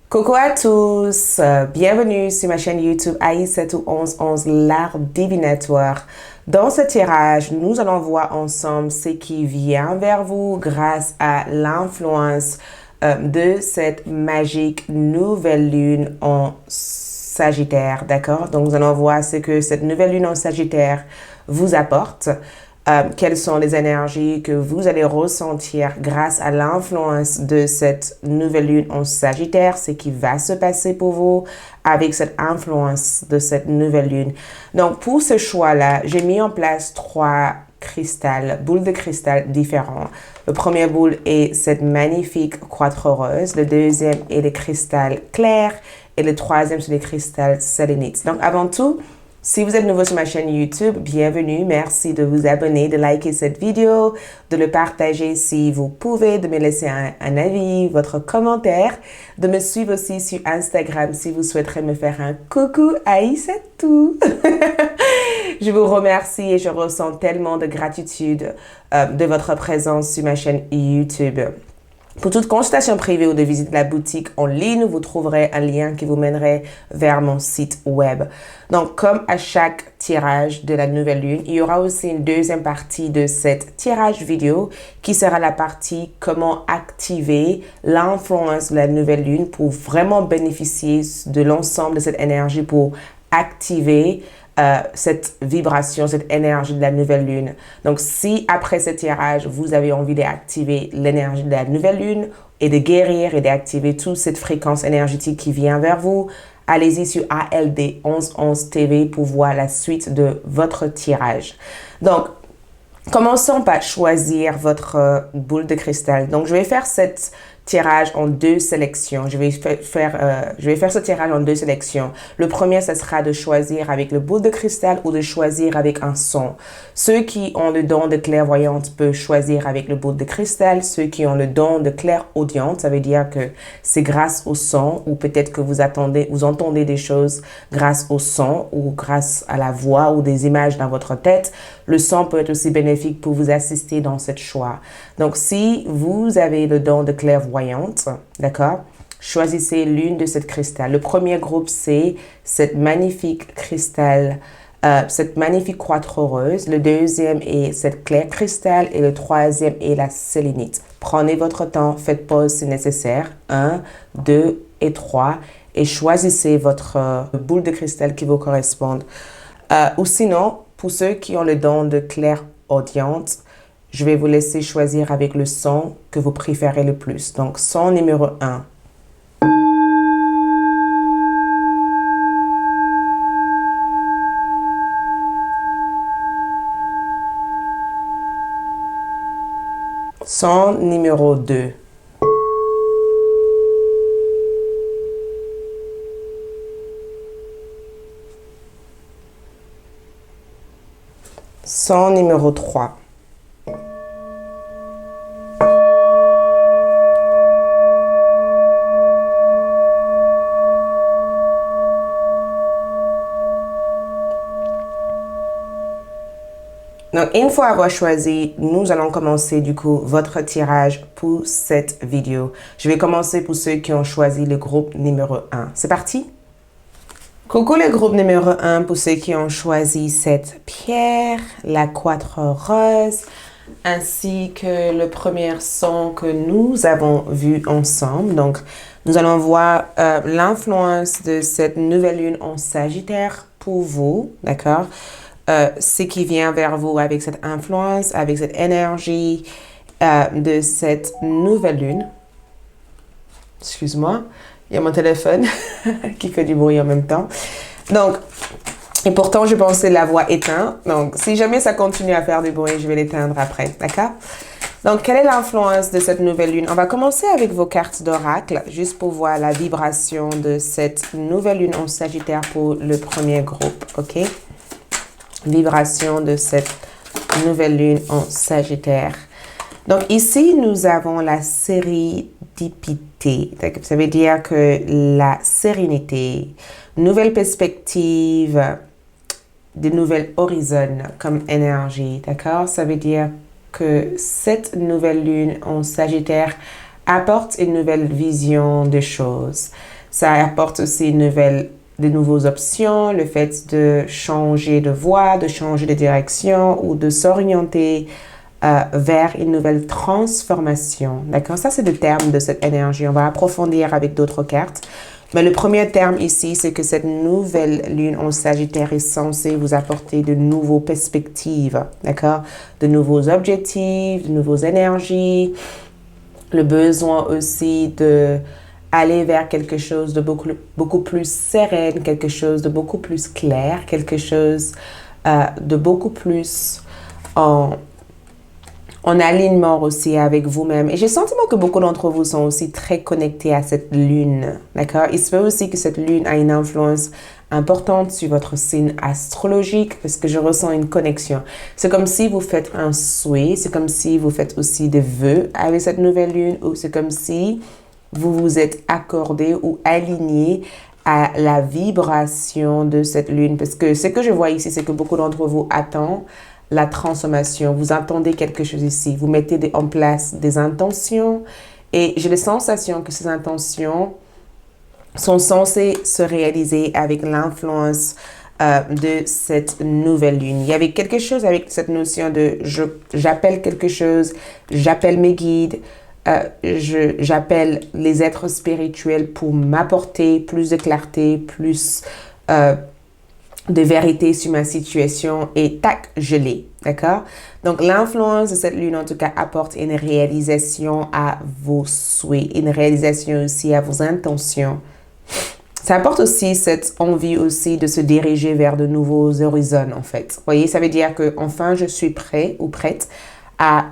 Coucou à tous, bienvenue sur ma chaîne YouTube AI71111 l'art divinatoire. Dans ce tirage, nous allons voir ensemble ce qui vient vers vous grâce à l'influence de cette magique nouvelle lune en Sagittaire, d'accord? Donc nous allons voir ce que cette nouvelle lune en Sagittaire vous apporte. Quelles sont les énergies que vous allez ressentir grâce à l'influence de cette nouvelle lune en Sagittaire, ce qui va se passer pour vous avec cette influence de cette nouvelle lune. Donc, pour ce choix-là, j'ai mis en place 3 boules de cristal différents. Le premier boule est cette magnifique croîte rose, le deuxième est le cristal clair et le troisième, c'est le cristal sélénite. Donc, avant tout, si vous êtes nouveau sur ma chaîne YouTube, bienvenue. Merci de vous abonner, de liker cette vidéo, de le partager si vous pouvez, de me laisser un avis, votre commentaire, de me suivre aussi sur Instagram si vous souhaiterez me faire un coucou. Aïe, c'est tout. Je vous remercie et je ressens tellement de gratitude de votre présence sur ma chaîne YouTube. Pour toute consultation privée ou de visite de la boutique en ligne, vous trouverez un lien qui vous mènerait vers mon site web. Donc, comme à chaque tirage de la nouvelle lune, il y aura aussi une deuxième partie de cette tirage vidéo qui sera la partie comment activer l'influence de la nouvelle lune pour vraiment bénéficier de l'ensemble de cette énergie pour activer cette vibration, cette énergie de la nouvelle lune. Donc, si après ce tirage, vous avez envie d'activer l'énergie de la nouvelle lune et de guérir et d'activer toute cette fréquence énergétique qui vient vers vous, allez-y sur ALD 1111 TV pour voir la suite de votre tirage. Donc, commençons par choisir votre boule de cristal. Donc, je vais faire cette tirage en 2 sélections. Je vais faire ce tirage en 2 sélections. Le premier, ce sera de choisir avec le boule de cristal ou de choisir avec un son. Ceux qui ont le don de clairvoyante peuvent choisir avec le boule de cristal. Ceux qui ont le don de clairaudience, ça veut dire que c'est grâce au son ou peut-être que vous entendez des choses grâce au son ou grâce à la voix ou des images dans votre tête. Le son peut être aussi bénéfique pour vous assister dans ce choix. Donc, si vous avez le don de clairvoyante, d'accord, choisissez l'une de ces cristal. Le premier groupe, c'est cette magnifique cristal, cette magnifique croîte rose. Le deuxième est cette clair cristal et le troisième est la sélénite. Prenez votre temps, faites pause si nécessaire. 1, 2 et 3 et choisissez votre boule de cristal qui vous corresponde. Ou sinon, pour ceux qui ont le don de clairaudience, je vais vous laisser choisir avec le son que vous préférez le plus. Donc, son numéro 1. Son numéro 2. Son numéro 3. Donc, une fois avoir choisi, nous allons commencer du coup votre tirage pour cette vidéo. Je vais commencer pour ceux qui ont choisi le groupe numéro 1. C'est parti? Coucou le groupe numéro 1 pour ceux qui ont choisi cette pierre, la croîte rose, ainsi que le premier son que nous avons vu ensemble. Donc, nous allons voir l'influence de cette nouvelle lune en Sagittaire pour vous, d'accord? Ce qui vient vers vous avec cette influence, avec cette énergie de cette nouvelle lune. Excuse-moi, il y a mon téléphone qui fait du bruit en même temps. Donc, et pourtant, je pensais la voix éteinte. Donc, si jamais ça continue à faire du bruit, je vais l'éteindre après, d'accord? Donc, quelle est l'influence de cette nouvelle lune? On va commencer avec vos cartes d'oracle, juste pour voir la vibration de cette nouvelle lune en Sagittaire pour le premier groupe, ok? Vibration de cette nouvelle lune en Sagittaire. Donc ici, nous avons la sérénité. Ça veut dire que la sérénité, nouvelle perspective, de nouvelles horizons comme énergie, d'accord? Ça veut dire que cette nouvelle lune en Sagittaire apporte une nouvelle vision des choses. Ça apporte aussi de nouvelles options, le fait de changer de voie, de changer de direction ou de s'orienter vers une nouvelle transformation. D'accord? Ça, c'est le terme de cette énergie. On va approfondir avec d'autres cartes. Mais le premier terme ici, c'est que cette nouvelle lune en Sagittaire est censée vous apporter de nouvelles perspectives, d'accord? De nouveaux objectifs, de nouvelles énergies, le besoin aussi de aller vers quelque chose de beaucoup plus sereine, quelque chose de beaucoup plus clair, quelque chose de beaucoup plus en alignement aussi avec vous-même. Et j'ai le sentiment que beaucoup d'entre vous sont aussi très connectés à cette lune, d'accord? Il se peut aussi que cette lune a une influence importante sur votre signe astrologique parce que je ressens une connexion. C'est comme si vous faites un souhait, c'est comme si vous faites aussi des vœux avec cette nouvelle lune ou c'est comme si vous vous êtes accordé ou aligné à la vibration de cette lune. Parce que ce que je vois ici, c'est que beaucoup d'entre vous attendent la transformation. Vous attendez quelque chose ici. Vous mettez en place des intentions et j'ai la sensation que ces intentions sont censées se réaliser avec l'influence de cette nouvelle lune. Il y avait quelque chose avec cette notion de j'appelle quelque chose, j'appelle mes guides, j'appelle les êtres spirituels pour m'apporter plus de clarté, plus de vérité sur ma situation et tac, je l'ai, d'accord? Donc, l'influence de cette lune, en tout cas, apporte une réalisation à vos souhaits, une réalisation aussi à vos intentions. Ça apporte aussi cette envie aussi de se diriger vers de nouveaux horizons, en fait. Vous voyez, ça veut dire que enfin, je suis prêt ou prête à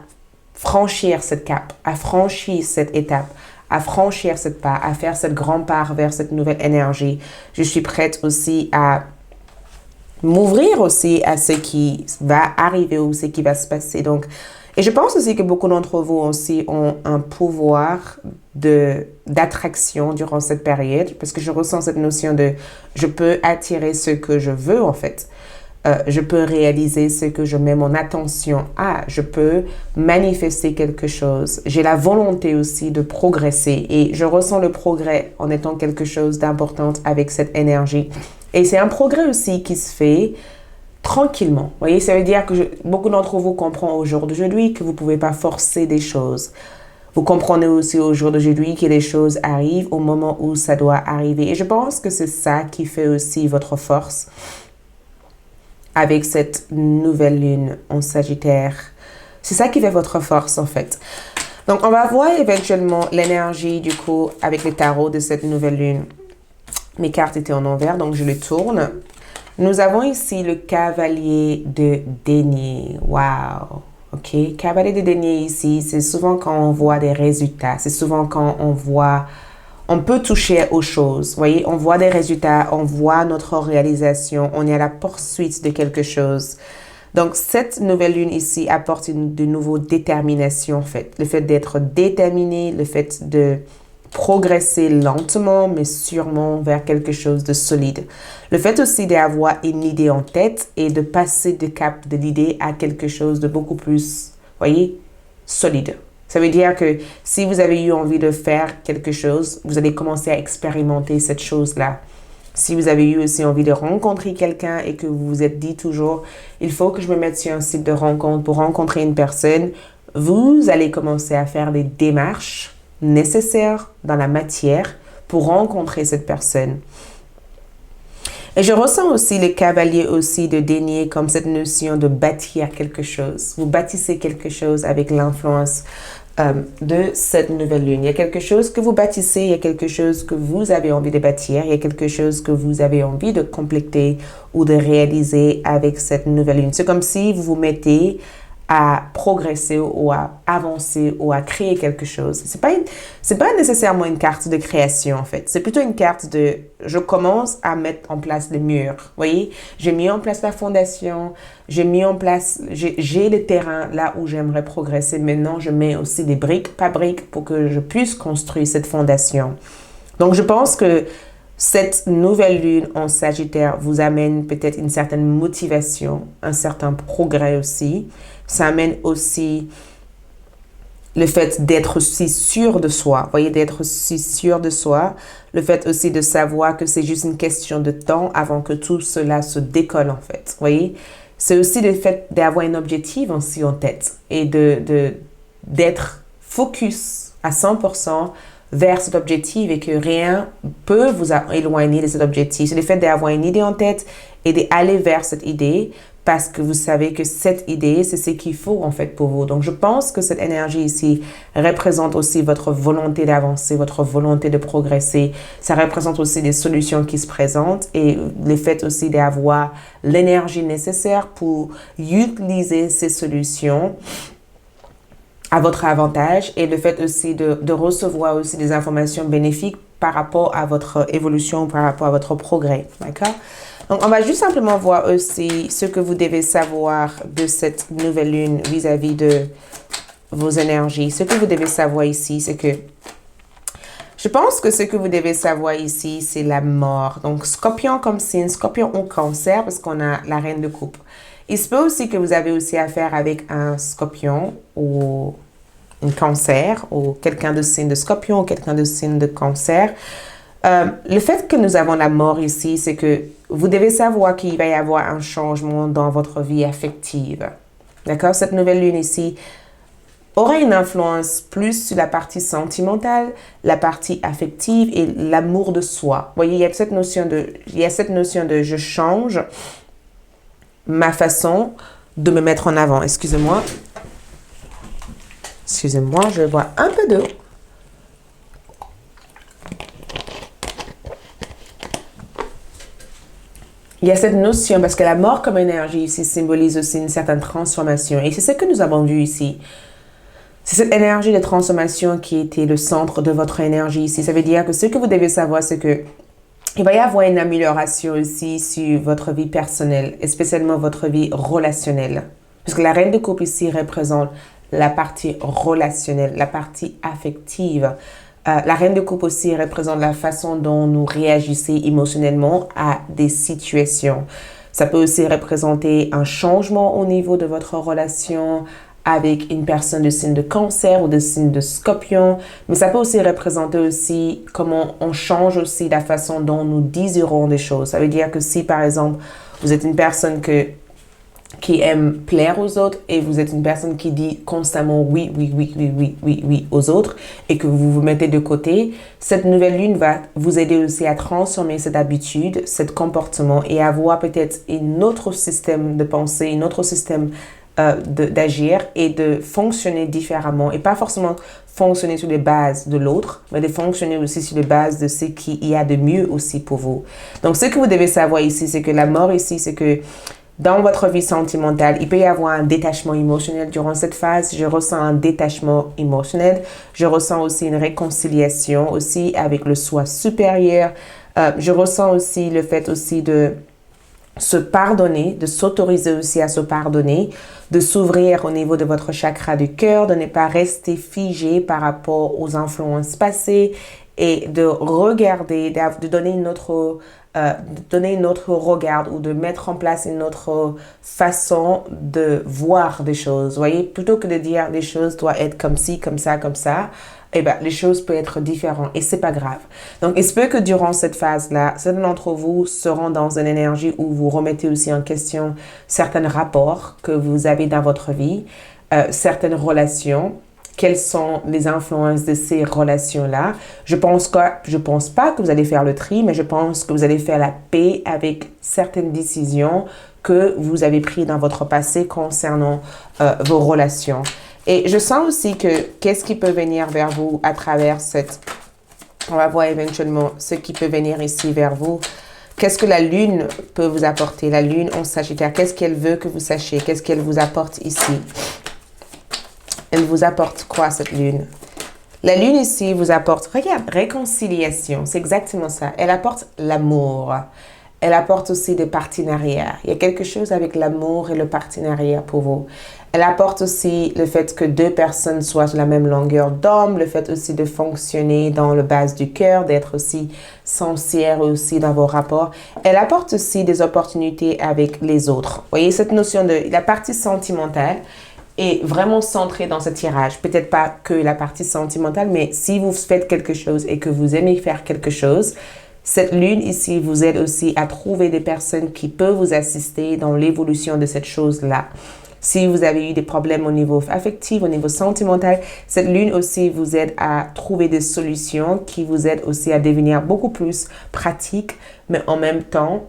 franchir cette cape, à franchir cette étape, à franchir cette pas, à faire cette grande part vers cette nouvelle énergie. Je suis prête aussi à m'ouvrir aussi à ce qui va arriver ou ce qui va se passer. Donc, et je pense aussi que beaucoup d'entre vous aussi ont un pouvoir d'attraction durant cette période parce que je ressens cette notion de je peux attirer ce que je veux en fait. Je peux réaliser ce que je mets mon attention à. Je peux manifester quelque chose. J'ai la volonté aussi de progresser et je ressens le progrès en étant quelque chose d'important avec cette énergie. Et c'est un progrès aussi qui se fait tranquillement. Vous voyez, ça veut dire que beaucoup d'entre vous comprennent au jour d'aujourd'hui que vous ne pouvez pas forcer des choses. Vous comprenez aussi au jour d'aujourd'hui que les choses arrivent au moment où ça doit arriver. Et je pense que c'est ça qui fait aussi votre force avec cette nouvelle lune en Sagittaire. C'est ça qui fait votre force en fait. Donc, on va voir éventuellement l'énergie du coup avec le tarot de cette nouvelle lune. Mes cartes étaient en envers, donc je les tourne. Nous avons ici le cavalier de denier. Wow! OK? Cavalier de denier ici, c'est souvent quand on voit des résultats. C'est souvent quand on peut toucher aux choses. Vous voyez, on voit des résultats, on voit notre réalisation, on est à la poursuite de quelque chose. Donc, cette nouvelle lune ici apporte de nouvelles déterminations, en fait. Le fait d'être déterminé, le fait de progresser lentement, mais sûrement vers quelque chose de solide. Le fait aussi d'avoir une idée en tête et de passer de cap de l'idée à quelque chose de beaucoup plus, voyez, solide. Ça veut dire que si vous avez eu envie de faire quelque chose, vous allez commencer à expérimenter cette chose-là. Si vous avez eu aussi envie de rencontrer quelqu'un et que vous vous êtes dit toujours, il faut que je me mette sur un site de rencontre pour rencontrer une personne, vous allez commencer à faire des démarches nécessaires dans la matière pour rencontrer cette personne. Et je ressens aussi le cavalier aussi de denier comme cette notion de bâtir quelque chose. Vous bâtissez quelque chose avec l'influence de cette nouvelle lune. Il y a quelque chose que vous bâtissez, il y a quelque chose que vous avez envie de bâtir, il y a quelque chose que vous avez envie de compléter ou de réaliser avec cette nouvelle lune. C'est comme si vous vous mettez à progresser ou à avancer ou à créer quelque chose. C'est pas nécessairement une carte de création en fait. C'est plutôt une carte de je commence à mettre en place les murs. Vous voyez, j'ai mis en place la fondation, j'ai le terrain là où j'aimerais progresser. Maintenant, je mets aussi des briques, pas briques, pour que je puisse construire cette fondation. Donc, je pense que Cette nouvelle lune en Sagittaire vous amène peut-être une certaine motivation, un certain progrès aussi. Ça amène aussi le fait d'être si sûr de soi, voyez, d'être si sûr de soi, le fait aussi de savoir que c'est juste une question de temps avant que tout cela se décolle en fait, voyez. C'est aussi le fait d'avoir un objectif aussi en tête et d'être focus à 100% vers cet objectif et que rien peut vous éloigner de cet objectif. C'est le fait d'avoir une idée en tête et d'aller vers cette idée parce que vous savez que cette idée, c'est ce qu'il faut en fait pour vous. Donc, je pense que cette énergie ici représente aussi votre volonté d'avancer, votre volonté de progresser. Ça représente aussi des solutions qui se présentent et le fait aussi d'avoir l'énergie nécessaire pour utiliser ces solutions à votre avantage et le fait aussi de recevoir aussi des informations bénéfiques par rapport à votre évolution, par rapport à votre progrès. D'accord? Donc, on va juste simplement voir aussi ce que vous devez savoir de cette nouvelle lune vis-à-vis de vos énergies. Ce que vous devez savoir ici, c'est que je pense que ce que vous devez savoir ici, c'est la mort. Donc, Scorpion comme signe, Scorpion ou Cancer, parce qu'on a la reine de coupe. Il se peut aussi que vous avez aussi affaire avec un Scorpion ou un Cancer ou quelqu'un de signe de Scorpion ou quelqu'un de signe de Cancer. Le fait que nous avons la mort ici, c'est que vous devez savoir qu'il va y avoir un changement dans votre vie affective. D'accord? Cette nouvelle lune ici aura une influence plus sur la partie sentimentale, la partie affective et l'amour de soi. Vous voyez, il y a cette notion de je change ma façon de me mettre en avant. Excusez-moi. Excusez-moi, je bois un peu d'eau. Il y a cette notion, parce que la mort comme énergie ici symbolise aussi une certaine transformation. Et c'est ce que nous avons vu ici. C'est cette énergie de transformation qui était le centre de votre énergie ici. Ça veut dire que ce que vous devez savoir, c'est que il va y avoir une amélioration aussi sur votre vie personnelle, et spécialement votre vie relationnelle. Parce que la reine de coupe ici représente la partie relationnelle, la partie affective. La reine de coupe aussi représente la façon dont nous réagissons émotionnellement à des situations. Ça peut aussi représenter un changement au niveau de votre relation avec une personne de signe de Cancer ou de signe de Scorpion. Mais ça peut aussi représenter aussi comment on change aussi la façon dont nous désirons des choses. Ça veut dire que si par exemple vous êtes une personne qui aime plaire aux autres et vous êtes une personne qui dit constamment oui, oui, oui, oui, oui, oui, oui aux autres et que vous vous mettez de côté, cette nouvelle lune va vous aider aussi à transformer cette habitude, ce comportement et avoir peut-être un autre système de pensée, un autre système d'agir et de fonctionner différemment et pas forcément fonctionner sur les bases de l'autre, mais de fonctionner aussi sur les bases de ce qu'il y a de mieux aussi pour vous. Donc, ce que vous devez savoir ici, c'est que la mort ici, c'est que dans votre vie sentimentale, il peut y avoir un détachement émotionnel durant cette phase. Je ressens un détachement émotionnel. Je ressens aussi une réconciliation aussi avec le soi supérieur. Je ressens aussi le fait aussi de se pardonner, de s'autoriser aussi à se pardonner, de s'ouvrir au niveau de votre chakra du cœur, de ne pas rester figé par rapport aux influences passées et de regarder, de donner une autre regard ou de mettre en place une autre façon de voir des choses. Vous voyez, plutôt que de dire les choses doivent être comme ci, comme ça, eh ben, les choses peuvent être différentes et c'est pas grave. Donc, il se peut que durant cette phase-là, certains d'entre vous seront dans une énergie où vous remettez aussi en question certains rapports que vous avez dans votre vie, certaines relations. Quelles sont les influences de ces relations-là? Je pense pas que vous allez faire le tri, mais je pense que vous allez faire la paix avec certaines décisions que vous avez prises dans votre passé concernant vos relations. Et je sens aussi que qu'est-ce qui peut venir vers vous à travers on va voir éventuellement ce qui peut venir ici vers vous. Qu'est-ce que la lune peut vous apporter? La lune en Sagittaire, qu'est-ce qu'elle veut que vous sachiez? Qu'est-ce qu'elle vous apporte ici? Elle vous apporte quoi, cette lune? La lune ici vous apporte, regarde, réconciliation. C'est exactement ça. Elle apporte l'amour. Elle apporte aussi des partenariats. Il y a quelque chose avec l'amour et le partenariat pour vous. Elle apporte aussi le fait que deux personnes soient sur la même longueur d'onde, le fait aussi de fonctionner dans le base du cœur, d'être aussi sincère aussi dans vos rapports. Elle apporte aussi des opportunités avec les autres. Vous voyez, cette notion de la partie sentimentale est vraiment centrée dans ce tirage. Peut-être pas que la partie sentimentale, mais si vous faites quelque chose et que vous aimez faire quelque chose, cette lune ici vous aide aussi à trouver des personnes qui peuvent vous assister dans l'évolution de cette chose-là. Si vous avez eu des problèmes au niveau affectif, au niveau sentimental, cette lune aussi vous aide à trouver des solutions qui vous aident aussi à devenir beaucoup plus pratique, mais en même temps,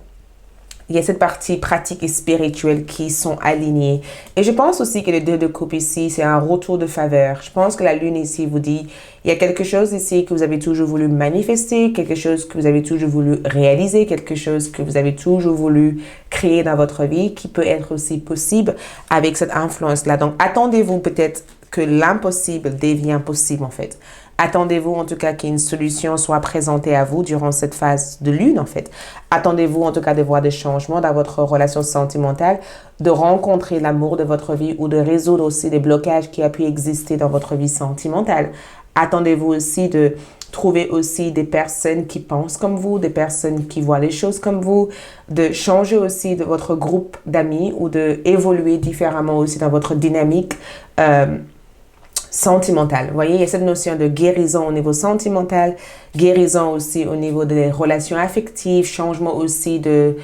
il y a cette partie pratique et spirituelle qui sont alignées. Et je pense aussi que le 2 de coupe ici, c'est un retour de faveur. Je pense que la lune ici vous dit, il y a quelque chose ici que vous avez toujours voulu manifester, quelque chose que vous avez toujours voulu réaliser, quelque chose que vous avez toujours voulu créer dans votre vie qui peut être aussi possible avec cette influence-là. Donc, attendez-vous peut-être que l'impossible devient possible en fait. Attendez-vous en tout cas qu'une solution soit présentée à vous durant cette phase de lune en fait. Attendez-vous en tout cas de voir des changements dans votre relation sentimentale, de rencontrer l'amour de votre vie ou de résoudre aussi des blocages qui a pu exister dans votre vie sentimentale. Attendez-vous aussi de trouver aussi des personnes qui pensent comme vous, des personnes qui voient les choses comme vous, de changer aussi de votre groupe d'amis ou de évoluer différemment aussi dans votre dynamique sentimentale. Vous voyez, il y a cette notion de guérison au niveau sentimental, guérison aussi au niveau des relations affectives, changement aussi de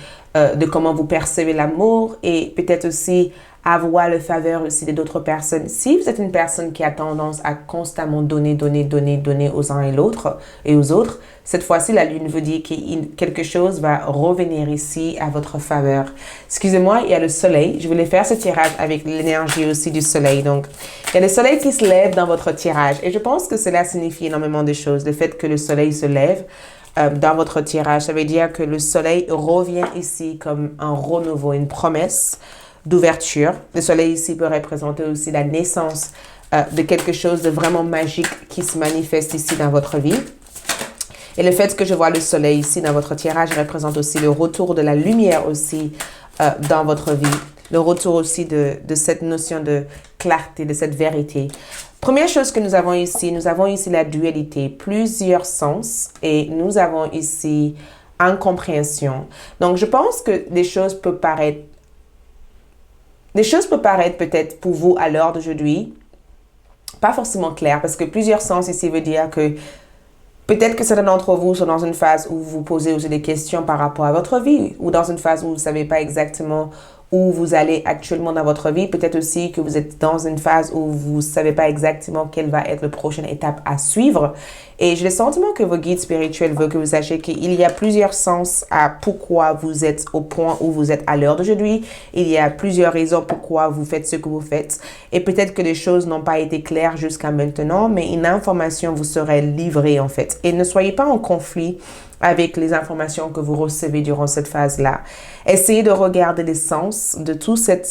comment vous percevez l'amour et peut-être aussi avoir le faveur aussi d'autres personnes. Si vous êtes une personne qui a tendance à constamment donner aux uns et l'autre et aux autres, cette fois-ci, la lune vous dit que quelque chose va revenir ici à votre faveur. Excusez-moi, il y a le soleil. Je voulais faire ce tirage avec l'énergie aussi du soleil. Donc, il y a le soleil qui se lève dans votre tirage. Et je pense que cela signifie énormément de choses. Le fait que le soleil se lève dans votre tirage, ça veut dire que le soleil revient ici comme un renouveau, une promesse d'ouverture. Le soleil ici peut représenter aussi la naissance de quelque chose de vraiment magique qui se manifeste ici dans votre vie. Et le fait que je vois le soleil ici dans votre tirage représente aussi le retour de la lumière aussi dans votre vie. Le retour aussi de cette notion de clarté, de cette vérité. Première chose que nous avons ici la dualité, plusieurs sens et nous avons ici incompréhension. Donc, je pense que des choses peuvent paraître peut-être pour vous à l'heure d'aujourd'hui pas forcément claires parce que plusieurs sens ici veut dire que peut-être que certains d'entre vous sont dans une phase où vous posez aussi des questions par rapport à votre vie ou dans une phase où vous ne savez pas exactement où vous allez actuellement dans votre vie. Peut-être aussi que vous êtes dans une phase où vous ne savez pas exactement quelle va être la prochaine étape à suivre. Et j'ai le sentiment que vos guides spirituels veulent que vous sachiez qu'il y a plusieurs sens à pourquoi vous êtes au point où vous êtes à l'heure d'aujourd'hui. Il y a plusieurs raisons pourquoi vous faites ce que vous faites. Et peut-être que les choses n'ont pas été claires jusqu'à maintenant, mais une information vous serait livrée en fait. Et ne soyez pas en conflit avec les informations que vous recevez durant cette phase-là. Essayez de regarder les sens de toute cette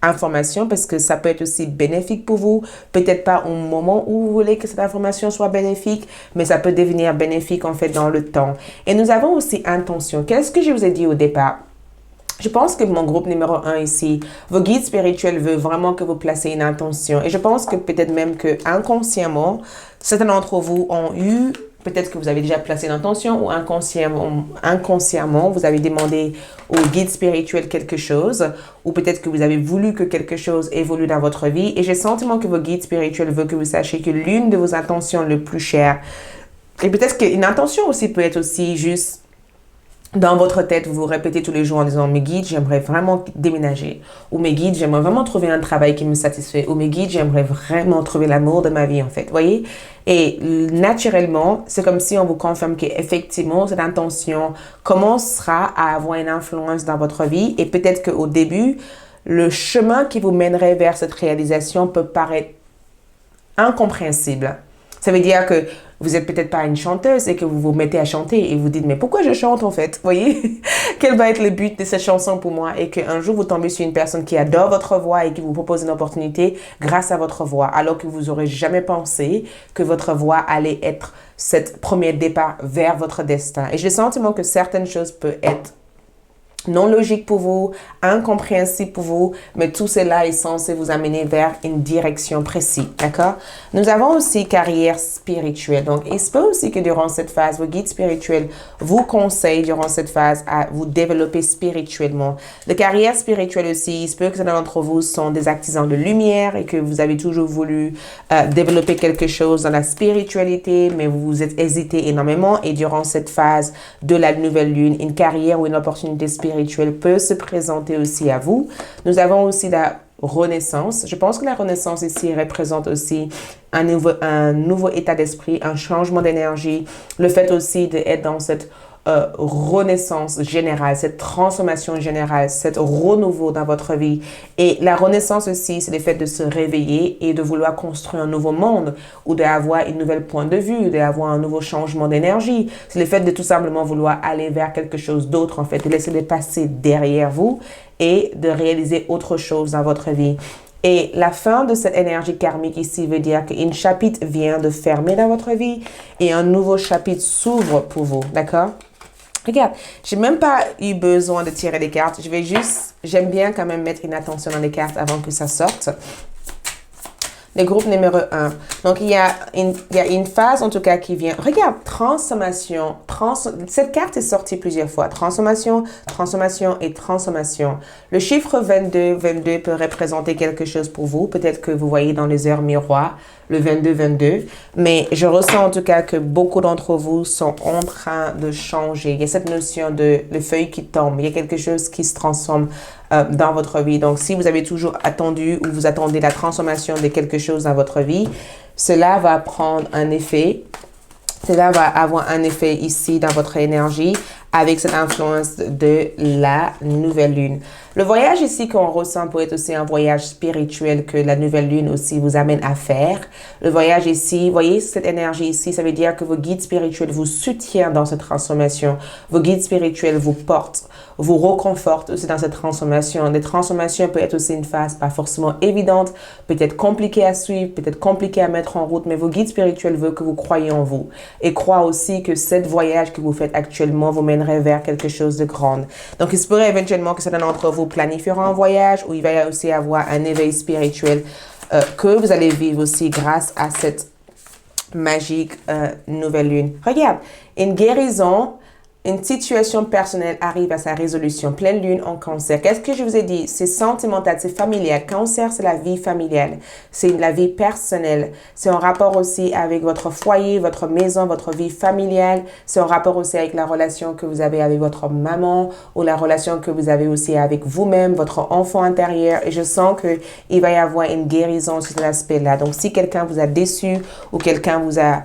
information parce que ça peut être aussi bénéfique pour vous. Peut-être pas au moment où vous voulez que cette information soit bénéfique, mais ça peut devenir bénéfique en fait dans le temps. Et nous avons aussi intention. Qu'est-ce que je vous ai dit au départ? Je pense que mon groupe numéro 1 ici, vos guides spirituels veulent vraiment que vous placez une intention. Et je pense que peut-être même que inconsciemment, certains d'entre vous ont eu, peut-être que vous avez déjà placé une intention ou inconsciemment, vous avez demandé au guide spirituel quelque chose ou peut-être que vous avez voulu que quelque chose évolue dans votre vie. Et j'ai le sentiment que vos guides spirituels veulent que vous sachiez que l'une de vos intentions les plus chères, et peut-être qu'une intention aussi peut être aussi juste dans votre tête, vous vous répétez tous les jours en disant « Mes guides, j'aimerais vraiment déménager. » Ou « Mes guides, j'aimerais vraiment trouver un travail qui me satisfait. » Ou « Mes guides, j'aimerais vraiment trouver l'amour de ma vie, en fait. » Vous voyez? Et naturellement, c'est comme si on vous confirme qu'effectivement, cette intention commencera à avoir une influence dans votre vie. Et peut-être qu'au début, le chemin qui vous mènerait vers cette réalisation peut paraître incompréhensible. Ça veut dire que vous n'êtes peut-être pas une chanteuse et que vous vous mettez à chanter et vous dites « Mais pourquoi je chante en fait ?» Vous voyez? Quel va être le but de cette chanson pour moi? Et qu'un jour, vous tombez sur une personne qui adore votre voix et qui vous propose une opportunité grâce à votre voix, alors que vous n'aurez jamais pensé que votre voix allait être ce premier départ vers votre destin. Et j'ai le sentiment que certaines choses peuvent être non logique pour vous, incompréhensible pour vous, mais tout cela est censé vous amener vers une direction précise, d'accord? Nous avons aussi carrière spirituelle. Donc, il se peut aussi que durant cette phase, vos guides spirituels vous conseillent durant cette phase à vous développer spirituellement. La carrière spirituelle aussi, il se peut que certains d'entre vous sont des artisans de lumière et que vous avez toujours voulu développer quelque chose dans la spiritualité, mais vous vous êtes hésité énormément et durant cette phase de la nouvelle lune, une carrière ou une opportunité spirituelle peut se présenter aussi à vous. Nous avons aussi la renaissance. Je pense que la renaissance ici représente aussi un nouveau état d'esprit, un changement d'énergie, le fait aussi d'être dans cette renaissance générale, cette transformation générale, cet renouveau dans votre vie. Et la renaissance aussi, c'est le fait de se réveiller et de vouloir construire un nouveau monde ou d'avoir une nouvelle point de vue, d'avoir un nouveau changement d'énergie. C'est le fait de tout simplement vouloir aller vers quelque chose d'autre, en fait, de laisser le passé derrière vous et de réaliser autre chose dans votre vie. Et la fin de cette énergie karmique ici veut dire qu'un chapitre vient de fermer dans votre vie et un nouveau chapitre s'ouvre pour vous, d'accord? Regarde, j'ai même pas eu besoin de tirer des cartes. J'aime bien quand même mettre une attention dans les cartes avant que ça sorte. Le groupe numéro 1. Donc, il y a une phase, en tout cas, qui vient. Regarde, transformation. Cette carte est sortie plusieurs fois. Transformation, transformation et transformation. Le chiffre 22 peut représenter quelque chose pour vous. Peut-être que vous voyez dans les heures miroirs le 22. Mais je ressens en tout cas que beaucoup d'entre vous sont en train de changer. Il y a cette notion de le feuille qui tombe. Il y a quelque chose qui se transforme dans votre vie. Donc, si vous avez toujours attendu ou vous attendez la transformation de quelque chose dans votre vie, cela va prendre un effet. Cela va avoir un effet ici dans votre énergie avec cette influence de la nouvelle lune. Le voyage ici qu'on ressent peut être aussi un voyage spirituel que la nouvelle lune aussi vous amène à faire. Le voyage ici, vous voyez cette énergie ici, ça veut dire que vos guides spirituels vous soutiennent dans cette transformation. Vos guides spirituels vous portent, vous reconfortent aussi dans cette transformation. Les transformations peuvent être aussi une phase pas forcément évidente, peut-être compliquée à suivre, peut-être compliquée à mettre en route, mais vos guides spirituels veulent que vous croyez en vous et croient aussi que ce voyage que vous faites actuellement vous mènerait vers quelque chose de grand. Donc, il se pourrait éventuellement que certains d'entre vous planifieront un voyage où il va aussi avoir un éveil spirituel que vous allez vivre aussi grâce à cette magique nouvelle lune. Regarde, une guérison, une situation personnelle arrive à sa résolution. Pleine lune en cancer. Qu'est-ce que je vous ai dit? C'est sentimental, c'est familial. Cancer, c'est la vie familiale. C'est la vie personnelle. C'est en rapport aussi avec votre foyer, votre maison, votre vie familiale. C'est en rapport aussi avec la relation que vous avez avec votre maman ou la relation que vous avez aussi avec vous-même, votre enfant intérieur. Et je sens qu'il va y avoir une guérison sur cet aspect-là. Donc, si quelqu'un vous a déçu ou quelqu'un vous a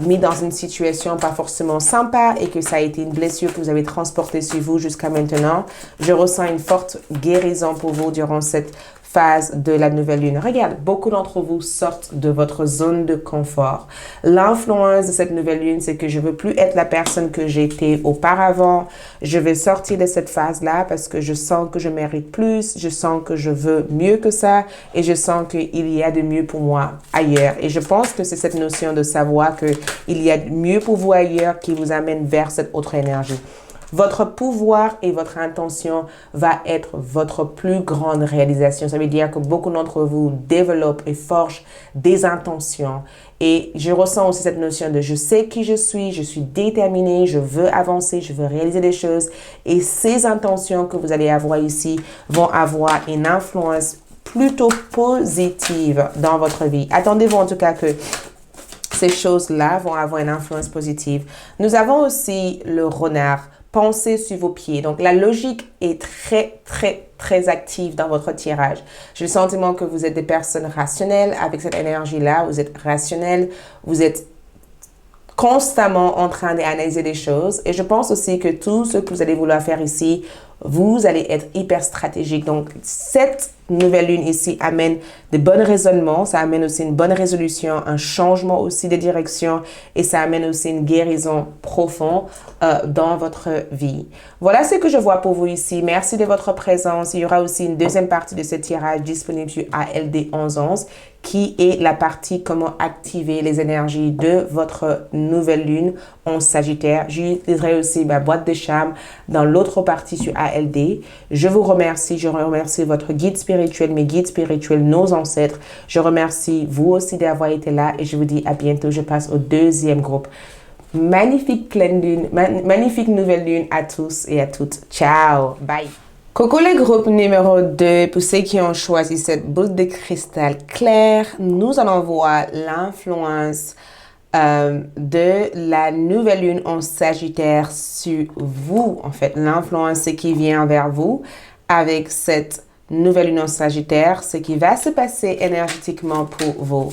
mis dans une situation pas forcément sympa et que ça a été une blessure que vous avez transportée sur vous jusqu'à maintenant, je ressens une forte guérison pour vous durant cette phase de la nouvelle lune. Regarde, beaucoup d'entre vous sortent de votre zone de confort. L'influence de cette nouvelle lune, c'est que je veux plus être la personne que j'étais auparavant. Je vais sortir de cette phase-là parce que je sens que je mérite plus, je sens que je veux mieux que ça et je sens qu'il y a de mieux pour moi ailleurs. Et je pense que c'est cette notion de savoir qu'il y a de mieux pour vous ailleurs qui vous amène vers cette autre énergie. Votre pouvoir et votre intention va être votre plus grande réalisation. Ça veut dire que beaucoup d'entre vous développent et forgent des intentions. Et je ressens aussi cette notion de je sais qui je suis déterminée, je veux avancer, je veux réaliser des choses. Et ces intentions que vous allez avoir ici vont avoir une influence plutôt positive dans votre vie. Attendez-vous en tout cas que ces choses-là vont avoir une influence positive. Nous avons aussi le renard. Pensez sur vos pieds. Donc, la logique est très active dans votre tirage. J'ai le sentiment que vous êtes des personnes rationnelles avec cette énergie-là. Vous êtes rationnel, vous êtes constamment en train d'analyser des choses. Et je pense aussi que tout ce que vous allez vouloir faire ici, vous allez être hyper stratégique. Donc, cette nouvelle lune ici amène de bons raisonnements, ça amène aussi une bonne résolution, un changement aussi de direction et ça amène aussi une guérison profonde dans votre vie. Voilà ce que je vois pour vous ici. Merci de votre présence. Il y aura aussi une deuxième partie de ce tirage disponible sur ALD 1111 qui est la partie comment activer les énergies de votre nouvelle lune en Sagittaire. J'utiliserai aussi ma boîte de charme dans l'autre partie sur ALD. Je vous remercie. Je remercie votre guide spirituel, mes guides spirituels, nos ancêtres. Je remercie vous aussi d'avoir été là et je vous dis à bientôt. Je passe au deuxième groupe. Magnifique pleine lune, magnifique nouvelle lune à tous et à toutes. Ciao, bye. Coucou le groupe numéro 2, pour ceux qui ont choisi cette boule de cristal clair, nous allons voir l'influence de la nouvelle lune en Sagittaire sur vous, en fait, l'influence qui vient vers vous avec cette nouvelle lune en Sagittaire, ce qui va se passer énergétiquement pour vous.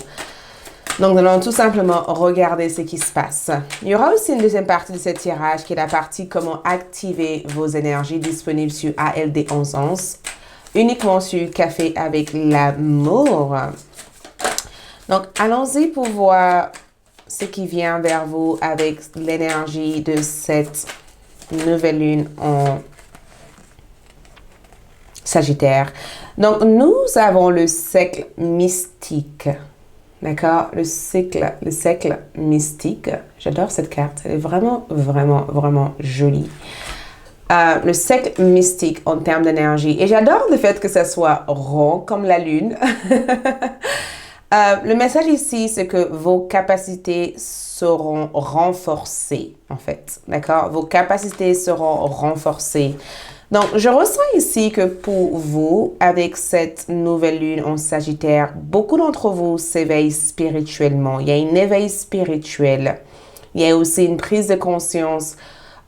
Donc, nous allons tout simplement regarder ce qui se passe. Il y aura aussi une deuxième partie de ce tirage qui est la partie comment activer vos énergies disponibles sur ALD 1111, uniquement sur Café avec l'amour. Donc, allons-y pour voir ce qui vient vers vous avec l'énergie de cette nouvelle lune en Sagittaire. Donc, nous avons le cercle mystique. D'accord? Le cercle mystique. J'adore cette carte. Elle est vraiment, vraiment, vraiment jolie. Le cercle mystique en termes d'énergie. Et j'adore le fait que ça soit rond comme la lune. Le message ici, c'est que vos capacités seront renforcées, en fait. D'accord? Vos capacités seront renforcées. Donc, je ressens ici que pour vous, avec cette nouvelle lune en Sagittaire, beaucoup d'entre vous s'éveillent spirituellement. Il y a un éveil spirituel. Il y a aussi une prise de conscience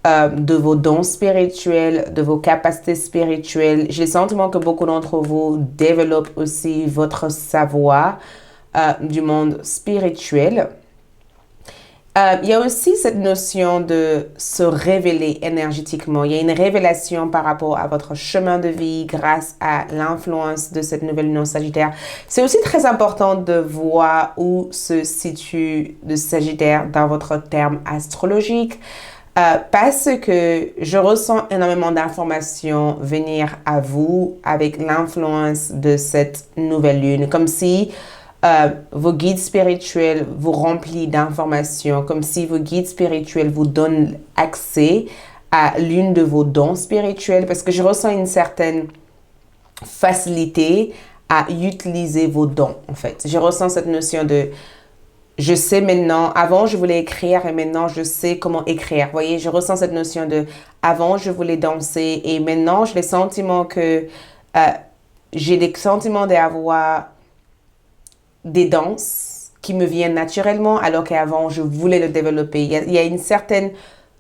de vos dons spirituels, de vos capacités spirituelles. J'ai le sentiment que beaucoup d'entre vous développent aussi votre savoir du monde spirituel. Il y a aussi cette notion de se révéler énergétiquement. Il y a une révélation par rapport à votre chemin de vie grâce à l'influence de cette nouvelle lune en Sagittaire. C'est aussi très important de voir où se situe le Sagittaire dans votre terme astrologique parce que je ressens énormément d'informations venir à vous avec l'influence de cette nouvelle lune. Comme si vos guides spirituels vous remplissent d'informations, comme si vos guides spirituels vous donnent accès à l'une de vos dons spirituels, parce que je ressens une certaine facilité à utiliser vos dons, en fait. Je ressens cette notion de je sais maintenant, avant je voulais écrire et maintenant je sais comment écrire. Vous voyez, je ressens cette notion de avant je voulais danser et maintenant j'ai le sentiment que j'ai des sentiments d'avoir des danses qui me viennent naturellement alors qu'avant je voulais le développer. Il y a une certaine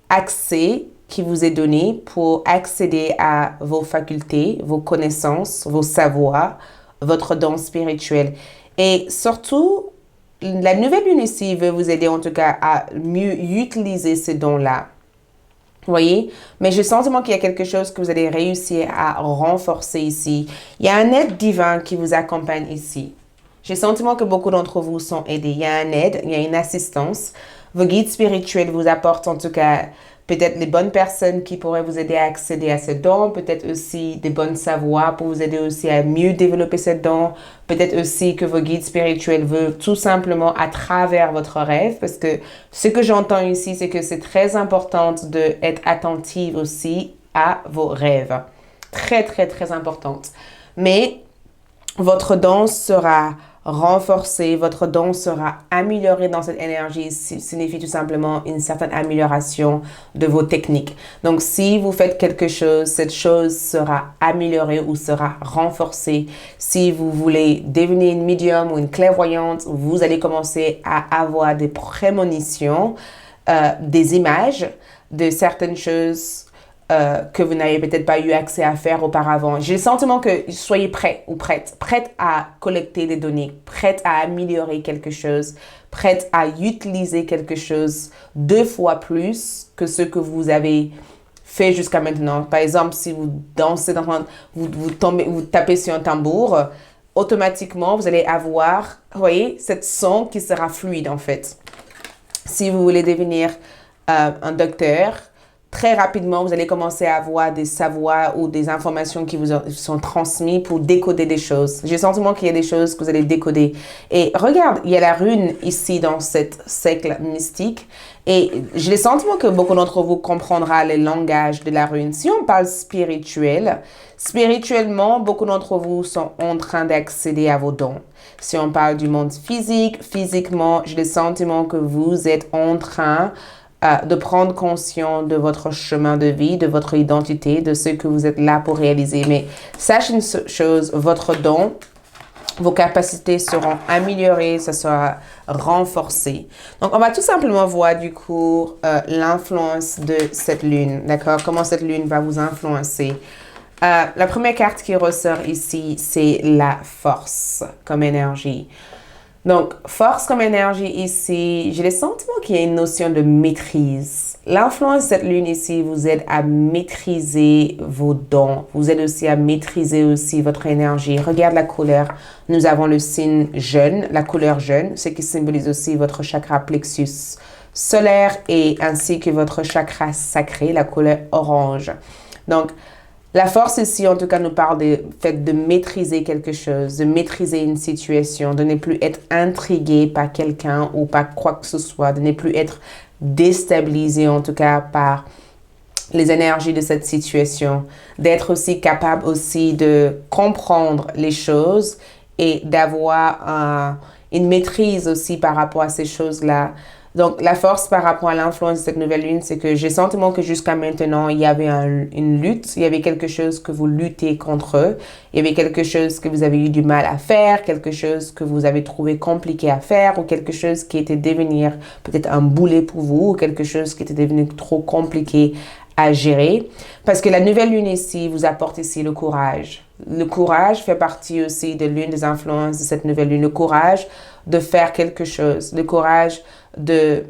accès qui vous est donné pour accéder à vos facultés, vos connaissances, vos savoirs, votre don spirituel. Et surtout, la nouvelle lune ici veut vous aider en tout cas à mieux utiliser ces dons-là. Vous voyez? Mais j'ai le sentiment qu'il y a quelque chose que vous allez réussir à renforcer ici. Il y a un aide divin qui vous accompagne ici. J'ai le sentiment que beaucoup d'entre vous sont aidés. Il y a une aide, il y a une assistance. Vos guides spirituels vous apportent en tout cas peut-être les bonnes personnes qui pourraient vous aider à accéder à ce don. Peut-être aussi des bons savoirs pour vous aider aussi à mieux développer ce don. Peut-être aussi que vos guides spirituels veulent tout simplement à travers votre rêve. Parce que ce que j'entends ici, c'est que c'est très important d'être attentive aussi à vos rêves. Très, très, très importante. Mais votre don sera renforcé, votre don sera amélioré dans cette énergie, signifie tout simplement une certaine amélioration de vos techniques. Donc, si vous faites quelque chose, cette chose sera améliorée ou sera renforcée. Si vous voulez devenir une médium ou une clairvoyante, vous allez commencer à avoir des prémonitions, des images de certaines choses que vous n'avez peut-être pas eu accès à faire auparavant. J'ai le sentiment que soyez prêts ou prêtes à collecter des données, prêtes à améliorer quelque chose, prêtes à utiliser quelque chose 2 fois plus que ce que vous avez fait jusqu'à maintenant. Par exemple, si vous dansez, vous tapez sur un tambour, automatiquement, vous allez avoir, vous voyez, cette son qui sera fluide en fait. Si vous voulez devenir un docteur, très rapidement, vous allez commencer à avoir des savoirs ou des informations qui vous sont transmises pour décoder des choses. J'ai le sentiment qu'il y a des choses que vous allez décoder. Et regarde, il y a la rune ici dans cette cercle mystique. Et j'ai le sentiment que beaucoup d'entre vous comprendront le langage de la rune. Si on parle spirituel, spirituellement, beaucoup d'entre vous sont en train d'accéder à vos dons. Si on parle du monde physique, physiquement, j'ai le sentiment que vous êtes en train de prendre conscience de votre chemin de vie, de votre identité, de ce que vous êtes là pour réaliser. Mais sachez une chose, votre don, vos capacités seront améliorées, ça sera renforcé. Donc, on va tout simplement voir du coup l'influence de cette lune, d'accord? Comment cette lune va vous influencer. La première carte qui ressort ici, c'est la force comme énergie. Donc, force comme énergie ici, j'ai le sentiment qu'il y a une notion de maîtrise. L'influence de cette lune ici vous aide à maîtriser vos dons. Vous aide aussi à maîtriser aussi votre énergie. Regarde la couleur. Nous avons le signe jaune, la couleur jaune, ce qui symbolise aussi votre chakra plexus solaire et ainsi que votre chakra sacré, la couleur orange. Donc, la force ici, en tout cas, nous parle du fait de maîtriser quelque chose, de maîtriser une situation, de ne plus être intrigué par quelqu'un ou par quoi que ce soit, de ne plus être déstabilisé, en tout cas, par les énergies de cette situation, d'être aussi capable aussi de comprendre les choses et d'avoir une maîtrise aussi par rapport à ces choses-là. Donc, la force par rapport à l'influence de cette nouvelle lune, c'est que j'ai le sentiment que jusqu'à maintenant, il y avait une lutte. Il y avait quelque chose que vous luttez contre eux. Il y avait quelque chose que vous avez eu du mal à faire, quelque chose que vous avez trouvé compliqué à faire ou quelque chose qui était devenir peut-être un boulet pour vous ou quelque chose qui était devenu trop compliqué à gérer. Parce que la nouvelle lune ici vous apporte ici le courage. Le courage fait partie aussi de l'une des influences de cette nouvelle lune. Le courage de faire quelque chose. Le courage de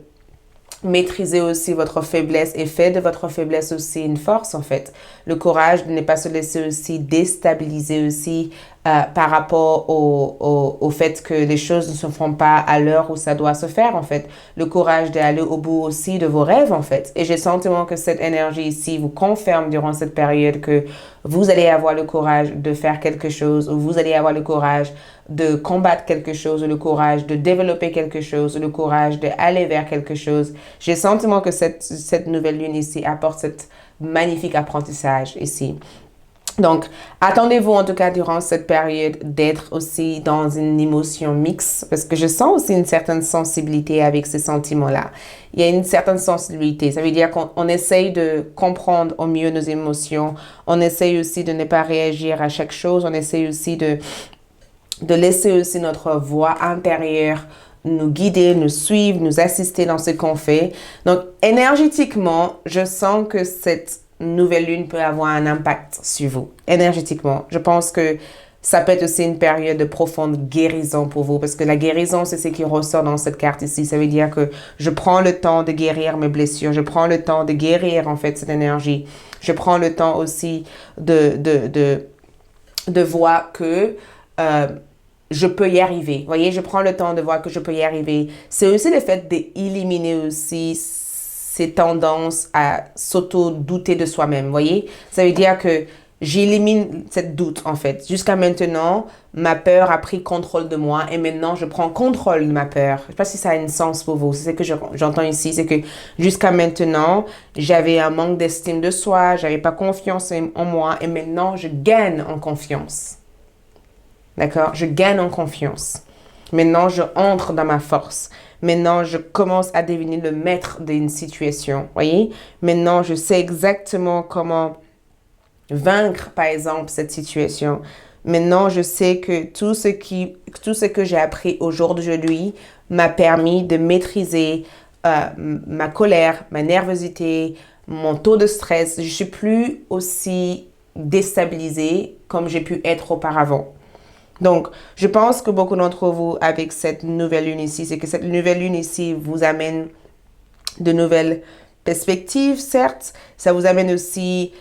maîtriser aussi votre faiblesse et faire de votre faiblesse aussi une force en fait. Le courage de ne pas se laisser aussi déstabiliser aussi par rapport au fait que les choses ne se font pas à l'heure où ça doit se faire en fait. Le courage d'aller au bout aussi de vos rêves en fait. Et j'ai le sentiment que cette énergie ici vous confirme durant cette période que vous allez avoir le courage de faire quelque chose ou vous allez avoir le courage de combattre quelque chose, ou le courage de développer quelque chose, ou le courage d'aller vers quelque chose. J'ai le sentiment que cette nouvelle lune ici apporte cet magnifique apprentissage ici. Donc, attendez-vous en tout cas durant cette période d'être aussi dans une émotion mixte parce que je sens aussi une certaine sensibilité avec ces sentiments-là. Il y a une certaine sensibilité. Ça veut dire qu'on essaye de comprendre au mieux nos émotions. On essaye aussi de ne pas réagir à chaque chose. On essaye aussi de laisser aussi notre voix intérieure nous guider, nous suivre, nous assister dans ce qu'on fait. Donc, énergétiquement, je sens que cette nouvelle lune peut avoir un impact sur vous. Énergétiquement, je pense que ça peut être aussi une période de profonde guérison pour vous parce que la guérison, c'est ce qui ressort dans cette carte ici. Ça veut dire que je prends le temps de guérir mes blessures. Je prends le temps de guérir, en fait, cette énergie. Je prends le temps aussi de voir que je peux y arriver. Vous voyez, je prends le temps de voir que je peux y arriver. C'est aussi le fait d'éliminer aussi ces tendances à s'auto-douter de soi-même. Vous voyez, ça veut dire que j'élimine cette doute en fait. Jusqu'à maintenant, ma peur a pris contrôle de moi et maintenant, je prends contrôle de ma peur. Je ne sais pas si ça a un sens pour vous. C'est ce que j'entends ici. C'est que jusqu'à maintenant, j'avais un manque d'estime de soi, j'avais pas confiance en moi et maintenant, je gagne en confiance. D'accord? Je gagne en confiance. Maintenant, je entre dans ma force. Maintenant, je commence à devenir le maître d'une situation. Voyez? Maintenant, je sais exactement comment vaincre, par exemple, cette situation. Maintenant, je sais que tout ce que j'ai appris aujourd'hui m'a permis de maîtriser ma colère, ma nervosité, mon taux de stress. Je ne suis plus aussi déstabilisée comme j'ai pu être auparavant. Donc, je pense que beaucoup d'entre vous, avec cette nouvelle lune ici, c'est que cette nouvelle lune ici vous amène de nouvelles perspectives, certes. Ça vous amène aussi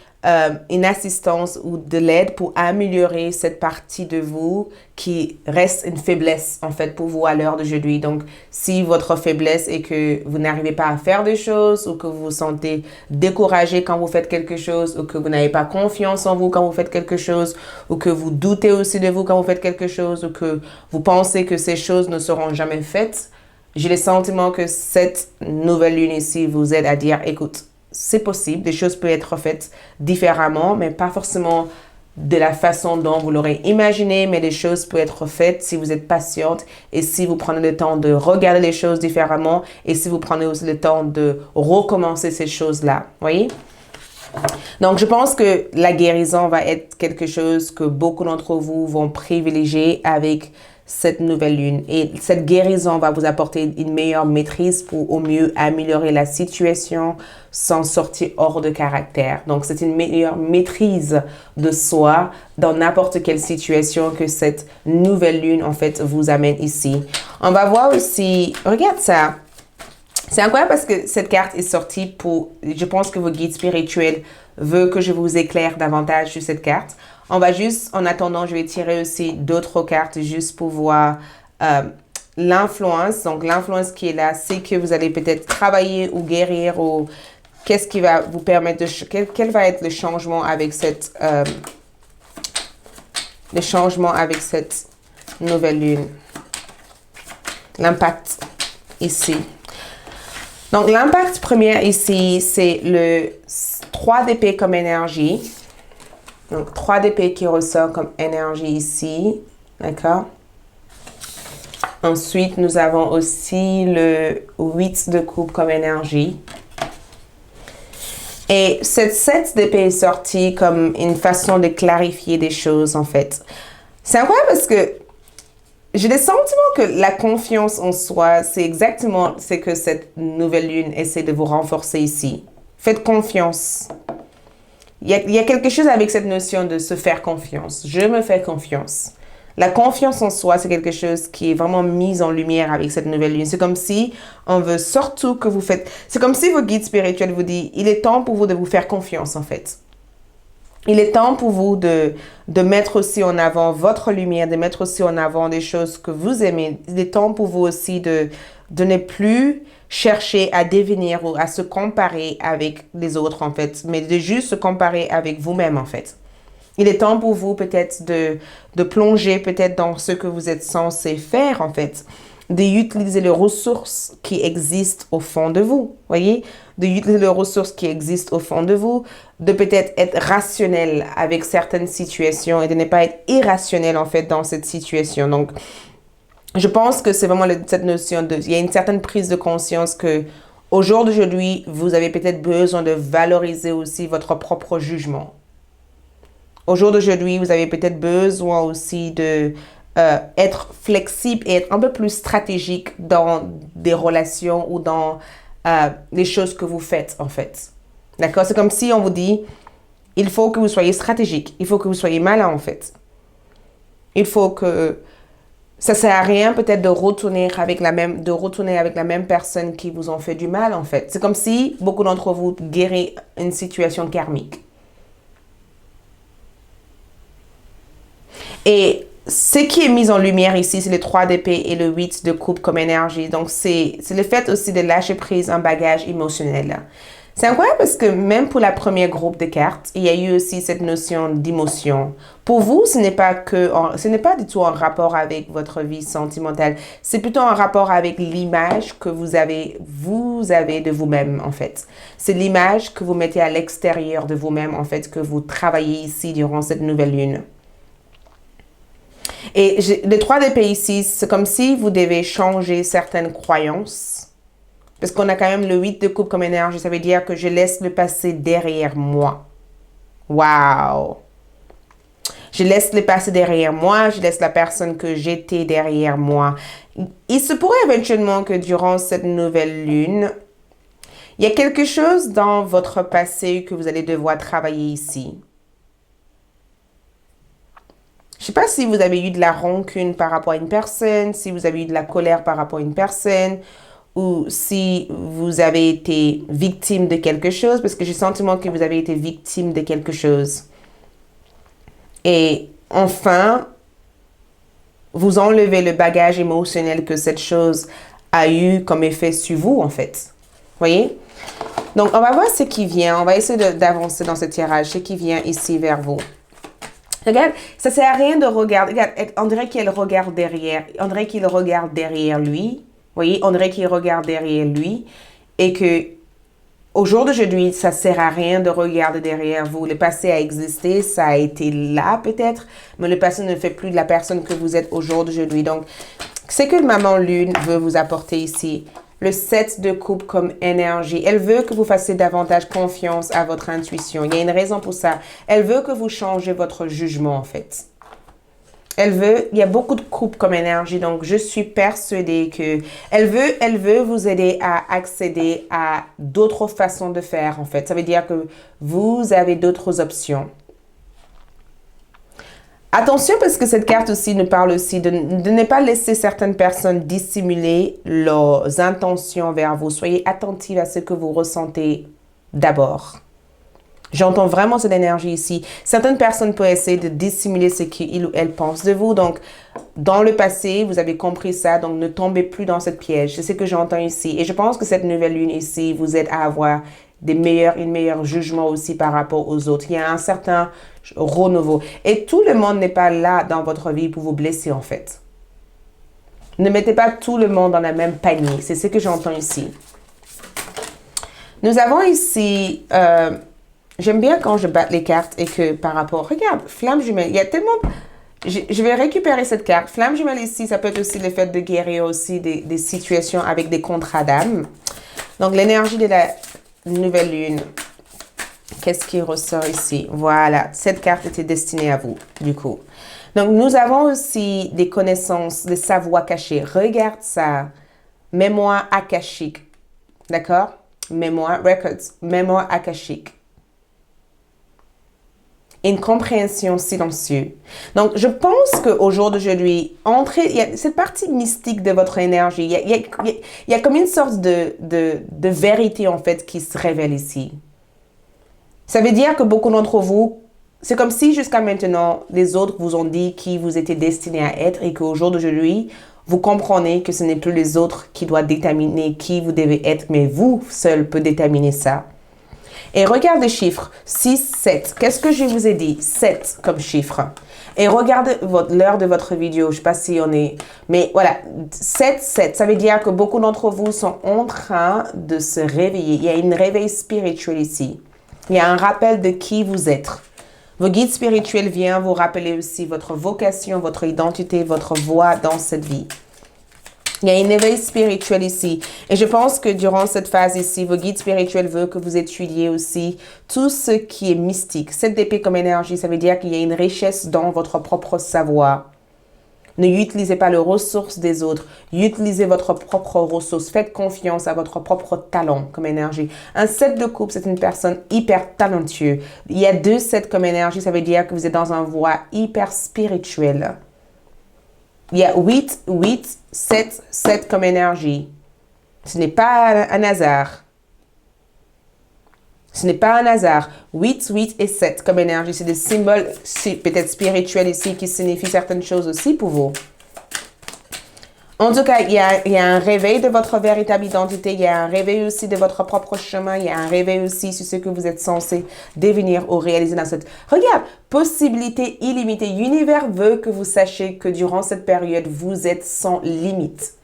une assistance ou de l'aide pour améliorer cette partie de vous qui reste une faiblesse en fait pour vous à l'heure d'aujourd'hui. Donc, si votre faiblesse est que vous n'arrivez pas à faire des choses ou que vous vous sentez découragé quand vous faites quelque chose ou que vous n'avez pas confiance en vous quand vous faites quelque chose ou que vous doutez aussi de vous quand vous faites quelque chose ou que vous pensez que ces choses ne seront jamais faites, j'ai le sentiment que cette nouvelle lune ici vous aide à dire, écoute, c'est possible, des choses peuvent être faites différemment, mais pas forcément de la façon dont vous l'aurez imaginé, mais des choses peuvent être faites si vous êtes patiente et si vous prenez le temps de regarder les choses différemment et si vous prenez aussi le temps de recommencer ces choses-là. Voyez? Donc, je pense que la guérison va être quelque chose que beaucoup d'entre vous vont privilégier avec cette nouvelle lune. Et cette guérison va vous apporter une meilleure maîtrise pour au mieux améliorer la situation sans sortir hors de caractère. Donc, c'est une meilleure maîtrise de soi dans n'importe quelle situation que cette nouvelle lune, en fait, vous amène ici. On va voir aussi, regarde ça. C'est incroyable parce que cette carte est sortie pour, je pense que vos guides spirituels veulent que je vous éclaire davantage sur cette carte. On va juste, en attendant, je vais tirer aussi d'autres cartes juste pour voir l'influence. Donc, l'influence qui est là, c'est que vous allez peut-être travailler ou guérir ou qu'est-ce qui va vous permettre de... Quel va être le changement avec cette... le changement avec cette nouvelle lune. L'impact ici. Donc, l'impact premier ici, c'est le 3 d'épée comme énergie. Donc, 3 d'épée qui ressort comme énergie ici. D'accord? Ensuite, nous avons aussi le 8 de coupe comme énergie. Et cette 7 d'épée est sortie comme une façon de clarifier des choses, en fait. C'est incroyable parce que j'ai le sentiment que la confiance en soi, c'est exactement ce que cette nouvelle lune essaie de vous renforcer ici. Faites confiance. Il y a quelque chose avec cette notion de se faire confiance. Je me fais confiance. La confiance en soi, c'est quelque chose qui est vraiment mis en lumière avec cette nouvelle lune. C'est comme si on veut surtout que vous faites... C'est comme si vos guides spirituels vous disent, il est temps pour vous de vous faire confiance, en fait. Il est temps pour vous de mettre aussi en avant votre lumière, de mettre aussi en avant des choses que vous aimez. Il est temps pour vous aussi de ne plus chercher à devenir ou à se comparer avec les autres, en fait, mais de juste se comparer avec vous-même, en fait. Il est temps pour vous peut-être de plonger peut-être dans ce que vous êtes censé faire, en fait. D'utiliser les ressources qui existent au fond de vous, voyez, d'utiliser les ressources qui existent au fond de vous, de peut-être être rationnel avec certaines situations et de ne pas être irrationnel en fait dans cette situation. Donc, je pense que c'est vraiment cette notion de, il y a une certaine prise de conscience que au jour d'aujourd'hui, vous avez peut-être besoin de valoriser aussi votre propre jugement. Au jour d'aujourd'hui, vous avez peut-être besoin aussi de être flexible et être un peu plus stratégique dans des relations ou dans les choses que vous faites, en fait. D'accord? C'est comme si on vous dit, il faut que vous soyez stratégique. Il faut que vous soyez malin, en fait. Il faut que... Ça ne sert à rien peut-être de retourner avec la même personne qui vous ont fait du mal, en fait. C'est comme si beaucoup d'entre vous guérissent une situation karmique. Et ce qui est mis en lumière ici, c'est les 3 d'épée et le 8 de coupe comme énergie. Donc, c'est le fait aussi de lâcher prise un bagage émotionnel. C'est incroyable parce que même pour la première groupe de cartes, il y a eu aussi cette notion d'émotion. Pour vous, ce n'est pas du tout en rapport avec votre vie sentimentale. C'est plutôt en rapport avec l'image que vous avez de vous-même, en fait. C'est l'image que vous mettez à l'extérieur de vous-même, en fait, que vous travaillez ici durant cette nouvelle lune. Et les 3 d'épée ici, c'est comme si vous devez changer certaines croyances. Parce qu'on a quand même le 8 de coupe comme énergie. Ça veut dire que je laisse le passé derrière moi. Wow! Je laisse le passé derrière moi. Je laisse la personne que j'étais derrière moi. Il se pourrait éventuellement que durant cette nouvelle lune, il y a quelque chose dans votre passé que vous allez devoir travailler ici. Je ne sais pas si vous avez eu de la rancune par rapport à une personne, si vous avez eu de la colère par rapport à une personne, ou si vous avez été victime de quelque chose, parce que j'ai le sentiment que vous avez été victime de quelque chose. Et enfin, vous enlevez le bagage émotionnel que cette chose a eu comme effet sur vous, en fait. Voyez? Donc, on va voir ce qui vient. On va essayer d'avancer dans ce tirage, ce qui vient ici vers vous. Regarde, ça ne sert à rien de regarder. Regarde, on dirait qu'il regarde derrière. On dirait qu'il regarde derrière lui. Voyez, on dirait qu'il regarde derrière lui. Et que au jour d'aujourd'hui, ça ne sert à rien de regarder derrière vous. Le passé a existé, ça a été là peut-être, mais le passé ne fait plus de la personne que vous êtes au jour d'aujourd'hui. Donc, c'est que Maman Lune veut vous apporter ici. Le 7 de coupe comme énergie. Elle veut que vous fassiez davantage confiance à votre intuition. Il y a une raison pour ça. Elle veut que vous changez votre jugement, en fait. Il y a beaucoup de coupe comme énergie, donc je suis persuadée que elle veut vous aider à accéder à d'autres façons de faire, en fait. Ça veut dire que vous avez d'autres options. Attention, parce que cette carte aussi nous parle aussi de ne pas laisser certaines personnes dissimuler leurs intentions vers vous. Soyez attentifs à ce que vous ressentez d'abord. J'entends vraiment cette énergie ici. Certaines personnes peuvent essayer de dissimuler ce qu'ils ou elles pensent de vous. Donc, dans le passé, vous avez compris ça. Donc, ne tombez plus dans cette piège. C'est ce que j'entends ici. Et je pense que cette nouvelle lune ici vous aide à avoir une meilleure jugement aussi par rapport aux autres. Il y a un certain renouveau. Et tout le monde n'est pas là dans votre vie pour vous blesser, en fait. Ne mettez pas tout le monde dans la même panier. C'est ce que j'entends ici. Nous avons ici... j'aime bien quand je batte les cartes et que par rapport... Regarde, flamme jumelle. Il y a tellement... Je vais récupérer cette carte. Flamme jumelle ici, ça peut être aussi le fait de guérir aussi des situations avec des contrats d'âme. Donc, l'énergie de la nouvelle lune. Qu'est-ce qui ressort ici? Voilà, cette carte était destinée à vous, du coup. Donc, nous avons aussi des connaissances, des savoirs cachés. Regarde ça. Mémoire akashique. D'accord? Mémoire, records. Mémoire akashique. Une compréhension silencieuse. Donc, je pense qu'au jour d'aujourd'hui, il y a cette partie mystique de votre énergie. Il y a comme une sorte de vérité, en fait, qui se révèle ici. Ça veut dire que beaucoup d'entre vous, c'est comme si jusqu'à maintenant, les autres vous ont dit qui vous étiez destiné à être et qu'au jour d'aujourd'hui, vous comprenez que ce n'est plus les autres qui doivent déterminer qui vous devez être, mais vous seul pouvez déterminer ça. Et regarde les chiffres. 6, 7. Qu'est-ce que je vous ai dit? 7 comme chiffre. Et regardez l'heure de votre vidéo. Je ne sais pas si on est... Mais voilà, 7, 7. Ça veut dire que beaucoup d'entre vous sont en train de se réveiller. Il y a une réveil spirituel ici. Il y a un rappel de qui vous êtes. Vos guides spirituels viennent vous rappeler aussi votre vocation, votre identité, votre voix dans cette vie. Il y a un éveil spirituel ici. Et je pense que durant cette phase ici, vos guides spirituels veulent que vous étudiez aussi tout ce qui est mystique. 7 d'épée comme énergie, ça veut dire qu'il y a une richesse dans votre propre savoir. Ne utilisez pas les ressources des autres. Utilisez votre propre ressource. Faites confiance à votre propre talent comme énergie. Un 7 de coupe, c'est une personne hyper talentueuse. Il y a 2 7 comme énergie, ça veut dire que vous êtes dans un voie hyper spirituelle. Il y a 8, 8, 7, 7 comme énergie. Ce n'est pas un hasard. Ce n'est pas un hasard. 8, 8 et 7 comme énergie. C'est des symboles peut-être spirituels ici qui signifient certaines choses aussi pour vous. En tout cas, il y a un réveil de votre véritable identité. Il y a un réveil aussi de votre propre chemin. Il y a un réveil aussi sur ce que vous êtes censé devenir ou réaliser dans cette... Regarde, possibilité illimitée. L'univers veut que vous sachiez que durant cette période, vous êtes sans limite.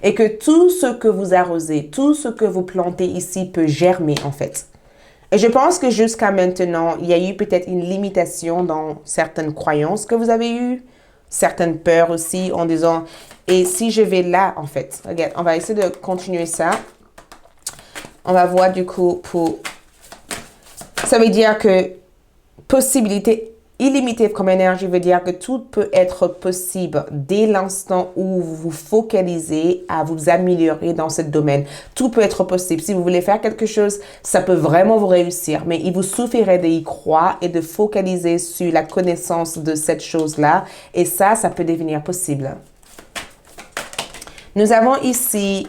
Et que tout ce que vous arrosez, tout ce que vous plantez ici peut germer en fait. Et je pense que jusqu'à maintenant, il y a eu peut-être une limitation dans certaines croyances que vous avez eues, certaines peurs aussi en disant, et si je vais là, en fait. Regarde, on va essayer de continuer ça. On va voir du coup pour... Ça veut dire que possibilité illimitée comme énergie veut dire que tout peut être possible dès l'instant où vous vous focalisez à vous améliorer dans ce domaine. Tout peut être possible. Si vous voulez faire quelque chose, ça peut vraiment vous réussir. Mais il vous suffirait d'y croire et de focaliser sur la connaissance de cette chose-là. Et ça peut devenir possible. Nous avons ici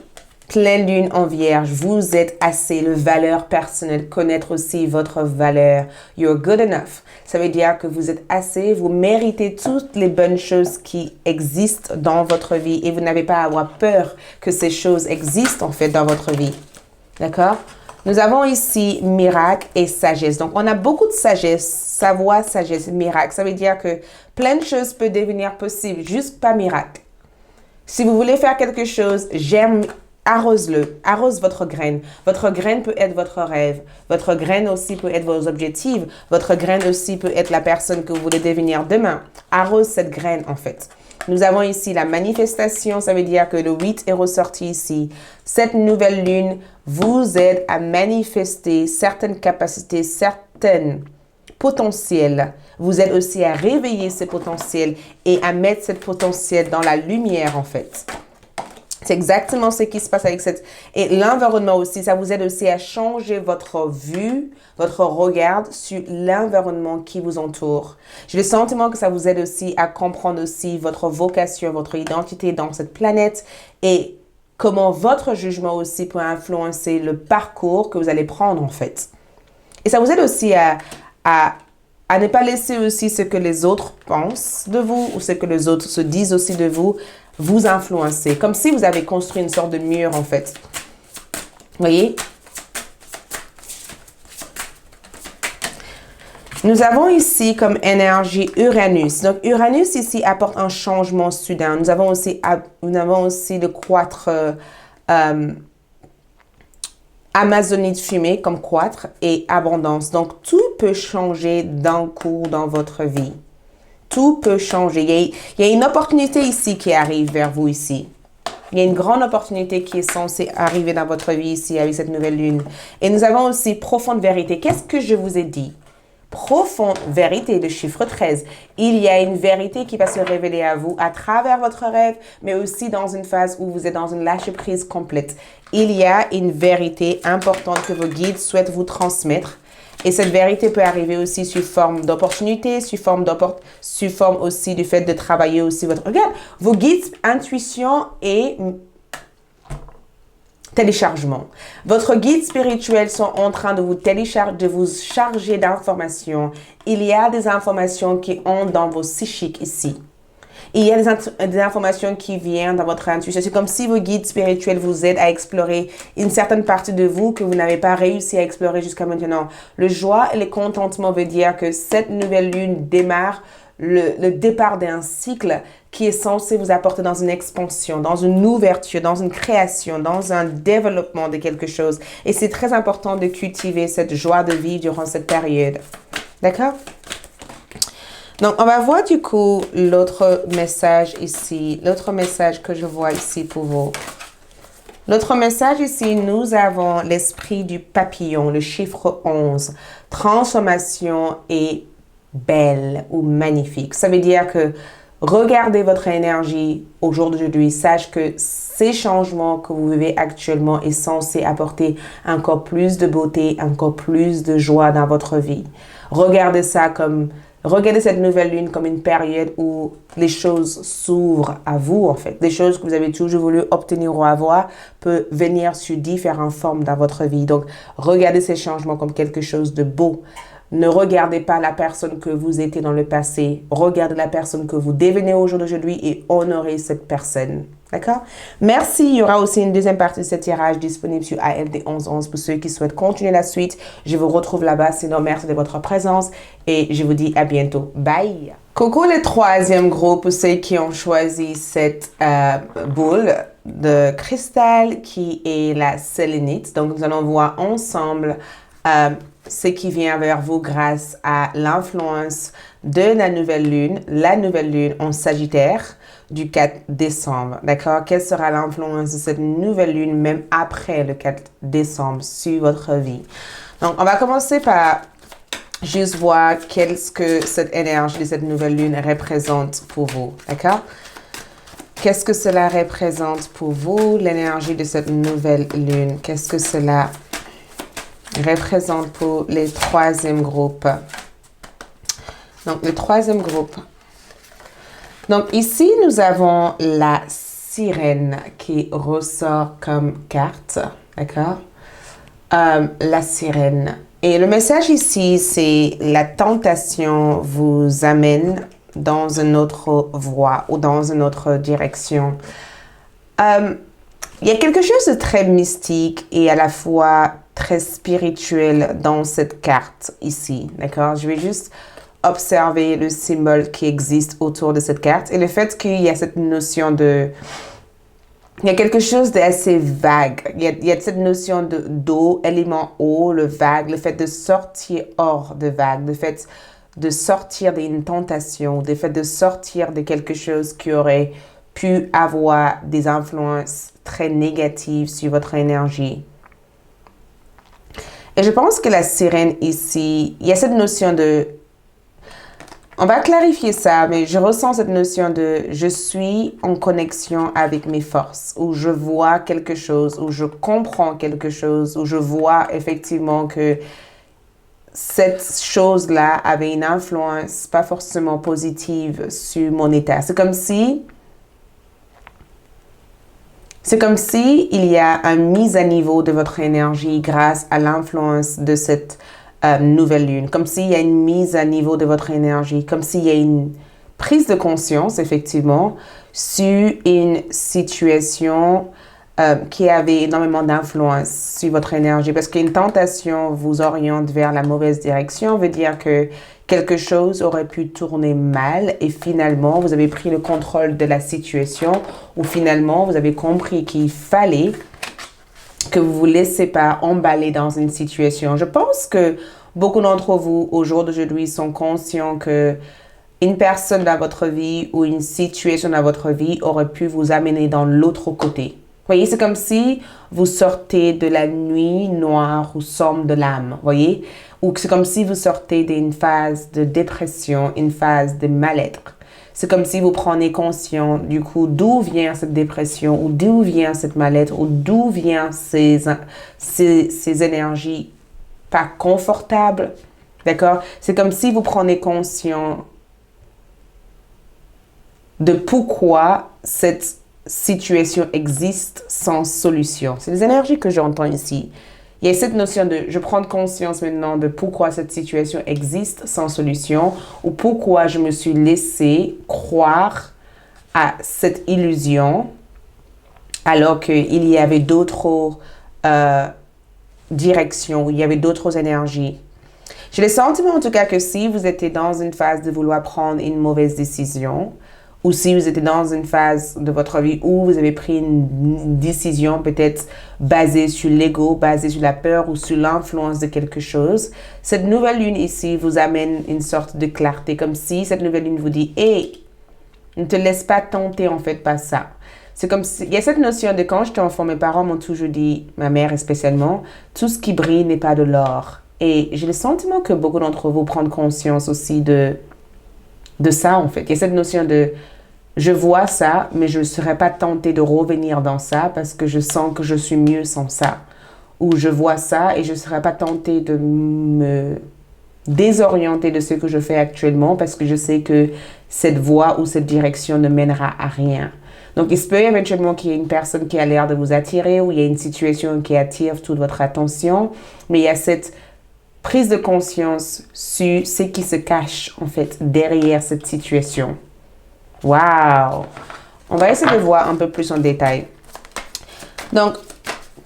Pleine lune en vierge, vous êtes assez, le valeur personnelle, connaître aussi votre valeur. You're good enough. Ça veut dire que vous êtes assez, vous méritez toutes les bonnes choses qui existent dans votre vie et vous n'avez pas à avoir peur que ces choses existent en fait dans votre vie. D'accord? Nous avons ici miracle et sagesse. Donc, on a beaucoup de sagesse, savoir, sagesse, miracle. Ça veut dire que plein de choses peuvent devenir possibles, juste pas miracle. Si vous voulez faire quelque chose, arrose-le, arrose votre graine. Votre graine peut être votre rêve. Votre graine aussi peut être vos objectifs. Votre graine aussi peut être la personne que vous voulez devenir demain. Arrose cette graine en fait. Nous avons ici la manifestation, ça veut dire que le 8 est ressorti ici. Cette nouvelle lune vous aide à manifester certaines capacités, certains potentiels. Vous aide aussi à réveiller ces potentiels et à mettre ce potentiel dans la lumière en fait. C'est exactement ce qui se passe avec cette... Et l'environnement aussi, ça vous aide aussi à changer votre vue, votre regard sur l'environnement qui vous entoure. J'ai le sentiment que ça vous aide aussi à comprendre aussi votre vocation, votre identité dans cette planète et comment votre jugement aussi peut influencer le parcours que vous allez prendre en fait. Et ça vous aide aussi à ne pas laisser aussi ce que les autres pensent de vous ou ce que les autres se disent aussi de vous influencer. Comme si vous avez construit une sorte de mur en fait. Vous voyez? Nous avons ici comme énergie Uranus. Donc Uranus ici apporte un changement soudain. Nous avons aussi le quatre Amazonite fumée comme 4 et abondance. Donc tout peut changer d'un coup dans votre vie. Tout peut changer. Il y a une opportunité ici qui arrive vers vous ici. Il y a une grande opportunité qui est censée arriver dans votre vie ici avec cette nouvelle lune. Et nous avons aussi profonde vérité. Qu'est-ce que je vous ai dit? Profonde vérité, le chiffre 13. Il y a une vérité qui va se révéler à vous à travers votre rêve, mais aussi dans une phase où vous êtes dans une lâcher-prise complète. Il y a une vérité importante que vos guides souhaitent vous transmettre. Et cette vérité peut arriver aussi sous forme d'opportunité, sous forme aussi du fait de travailler aussi votre... Regarde, vos guides, intuition et téléchargement. Votre guide spirituel sont en train de vous charger d'informations. Il y a des informations qui ont dans vos psychiques ici. Il y a des informations qui viennent dans votre intuition. C'est comme si vos guides spirituels vous aident à explorer une certaine partie de vous que vous n'avez pas réussi à explorer jusqu'à maintenant. Le joie et le contentement veut dire que cette nouvelle lune démarre le départ d'un cycle qui est censé vous apporter dans une expansion, dans une ouverture, dans une création, dans un développement de quelque chose. Et c'est très important de cultiver cette joie de vivre durant cette période. D'accord? Donc, on va voir du coup l'autre message ici, l'autre message que je vois ici pour vous. L'autre message ici, nous avons l'esprit du papillon, le chiffre 11. Transformation est belle ou magnifique. Ça veut dire que regardez votre énergie au jour d'aujourd'hui. Sache que ces changements que vous vivez actuellement est censé apporter encore plus de beauté, encore plus de joie dans votre vie. Regardez cette nouvelle lune comme une période où les choses s'ouvrent à vous, en fait. Des choses que vous avez toujours voulu obtenir ou avoir peuvent venir sous différentes formes dans votre vie. Donc, regardez ces changements comme quelque chose de beau. Ne regardez pas la personne que vous étiez dans le passé. Regardez la personne que vous devenez au jour d'aujourd'hui et honorez cette personne. D'accord? Merci. Il y aura aussi une deuxième partie de ce tirage disponible sur ALD 1111 pour ceux qui souhaitent continuer la suite. Je vous retrouve là-bas. Sinon, merci de votre présence et je vous dis à bientôt. Bye! Coucou le troisième groupe pour ceux qui ont choisi cette boule de cristal qui est la sélénite. Donc, nous allons voir ensemble ce qui vient vers vous grâce à l'influence de la nouvelle lune en Sagittaire du 4 décembre. D'accord? Quelle sera l'influence de cette nouvelle lune même après le 4 décembre sur votre vie? Donc, on va commencer par juste voir qu'est-ce que cette énergie de cette nouvelle lune représente pour vous. D'accord? Qu'est-ce que cela représente pour vous, l'énergie de cette nouvelle lune? Qu'est-ce que cela représente pour les troisième groupe? Donc, le troisième groupe. Donc, ici, nous avons la sirène qui ressort comme carte, d'accord? La sirène. Et le message ici, c'est la tentation vous amène dans une autre voie ou dans une autre direction. Il y a quelque chose de très mystique et à la fois très spirituel dans cette carte ici, d'accord? Je vais juste observer le symbole qui existe autour de cette carte et le fait qu'il y a cette notion de... Il y a quelque chose d'assez vague. Il y a cette notion d'eau, élément eau, le vague, le fait de sortir hors de vague, le fait de sortir d'une tentation, le fait de sortir de quelque chose qui aurait pu avoir des influences très négatives sur votre énergie. Et je pense que la sirène ici, il y a cette notion de... On va clarifier ça, mais je ressens cette notion de je suis en connexion avec mes forces, où je vois quelque chose, où je comprends quelque chose, où je vois effectivement que cette chose-là avait une influence pas forcément positive sur mon état. C'est comme si il y a une mise à niveau de votre énergie grâce à l'influence de cette nouvelle lune, comme s'il y a une mise à niveau de votre énergie, comme s'il y a une prise de conscience, effectivement, sur une situation qui avait énormément d'influence sur votre énergie. Parce qu'une tentation vous oriente vers la mauvaise direction, veut dire que quelque chose aurait pu tourner mal et finalement, vous avez pris le contrôle de la situation ou finalement, vous avez compris qu'il fallait que vous vous laissez pas emballer dans une situation. Je pense que beaucoup d'entre vous, au jour d'aujourd'hui, sont conscients que une personne dans votre vie ou une situation dans votre vie aurait pu vous amener dans l'autre côté. Vous voyez, c'est comme si vous sortez de la nuit noire ou sombre de l'âme, voyez? Ou c'est comme si vous sortez d'une phase de dépression, une phase de mal-être. C'est comme si vous prenez conscience du coup d'où vient cette dépression ou d'où vient cette mal-être ou d'où viennent ces énergies pas confortables. D'accord? C'est comme si vous prenez conscience de pourquoi cette situation existe sans solution. C'est les énergies que j'entends ici. Il y a cette notion de je prends conscience maintenant de pourquoi cette situation existe sans solution ou pourquoi je me suis laissé croire à cette illusion alors qu'il y avait d'autres directions, il y avait d'autres énergies. J'ai le sentiment en tout cas que si vous étiez dans une phase de vouloir prendre une mauvaise décision, ou si vous êtes dans une phase de votre vie où vous avez pris une décision peut-être basée sur l'ego, basée sur la peur ou sur l'influence de quelque chose, cette nouvelle lune ici vous amène une sorte de clarté, comme si cette nouvelle lune vous dit « Hey, ne te laisse pas tenter en fait par ça ». C'est comme si, il y a cette notion de quand j'étais enfant, mes parents m'ont toujours dit, ma mère spécialement, tout ce qui brille n'est pas de l'or. Et j'ai le sentiment que beaucoup d'entre vous prennent conscience aussi de ça en fait. Il y a cette notion de je vois ça, mais je ne serais pas tentée de revenir dans ça parce que je sens que je suis mieux sans ça. Ou je vois ça et je ne serais pas tentée de me désorienter de ce que je fais actuellement parce que je sais que cette voie ou cette direction ne mènera à rien. Donc, il se peut éventuellement qu'il y ait une personne qui a l'air de vous attirer ou il y a une situation qui attire toute votre attention, mais il y a cette prise de conscience sur ce qui se cache en fait derrière cette situation. Wow! On va essayer de voir un peu plus en détail. Donc,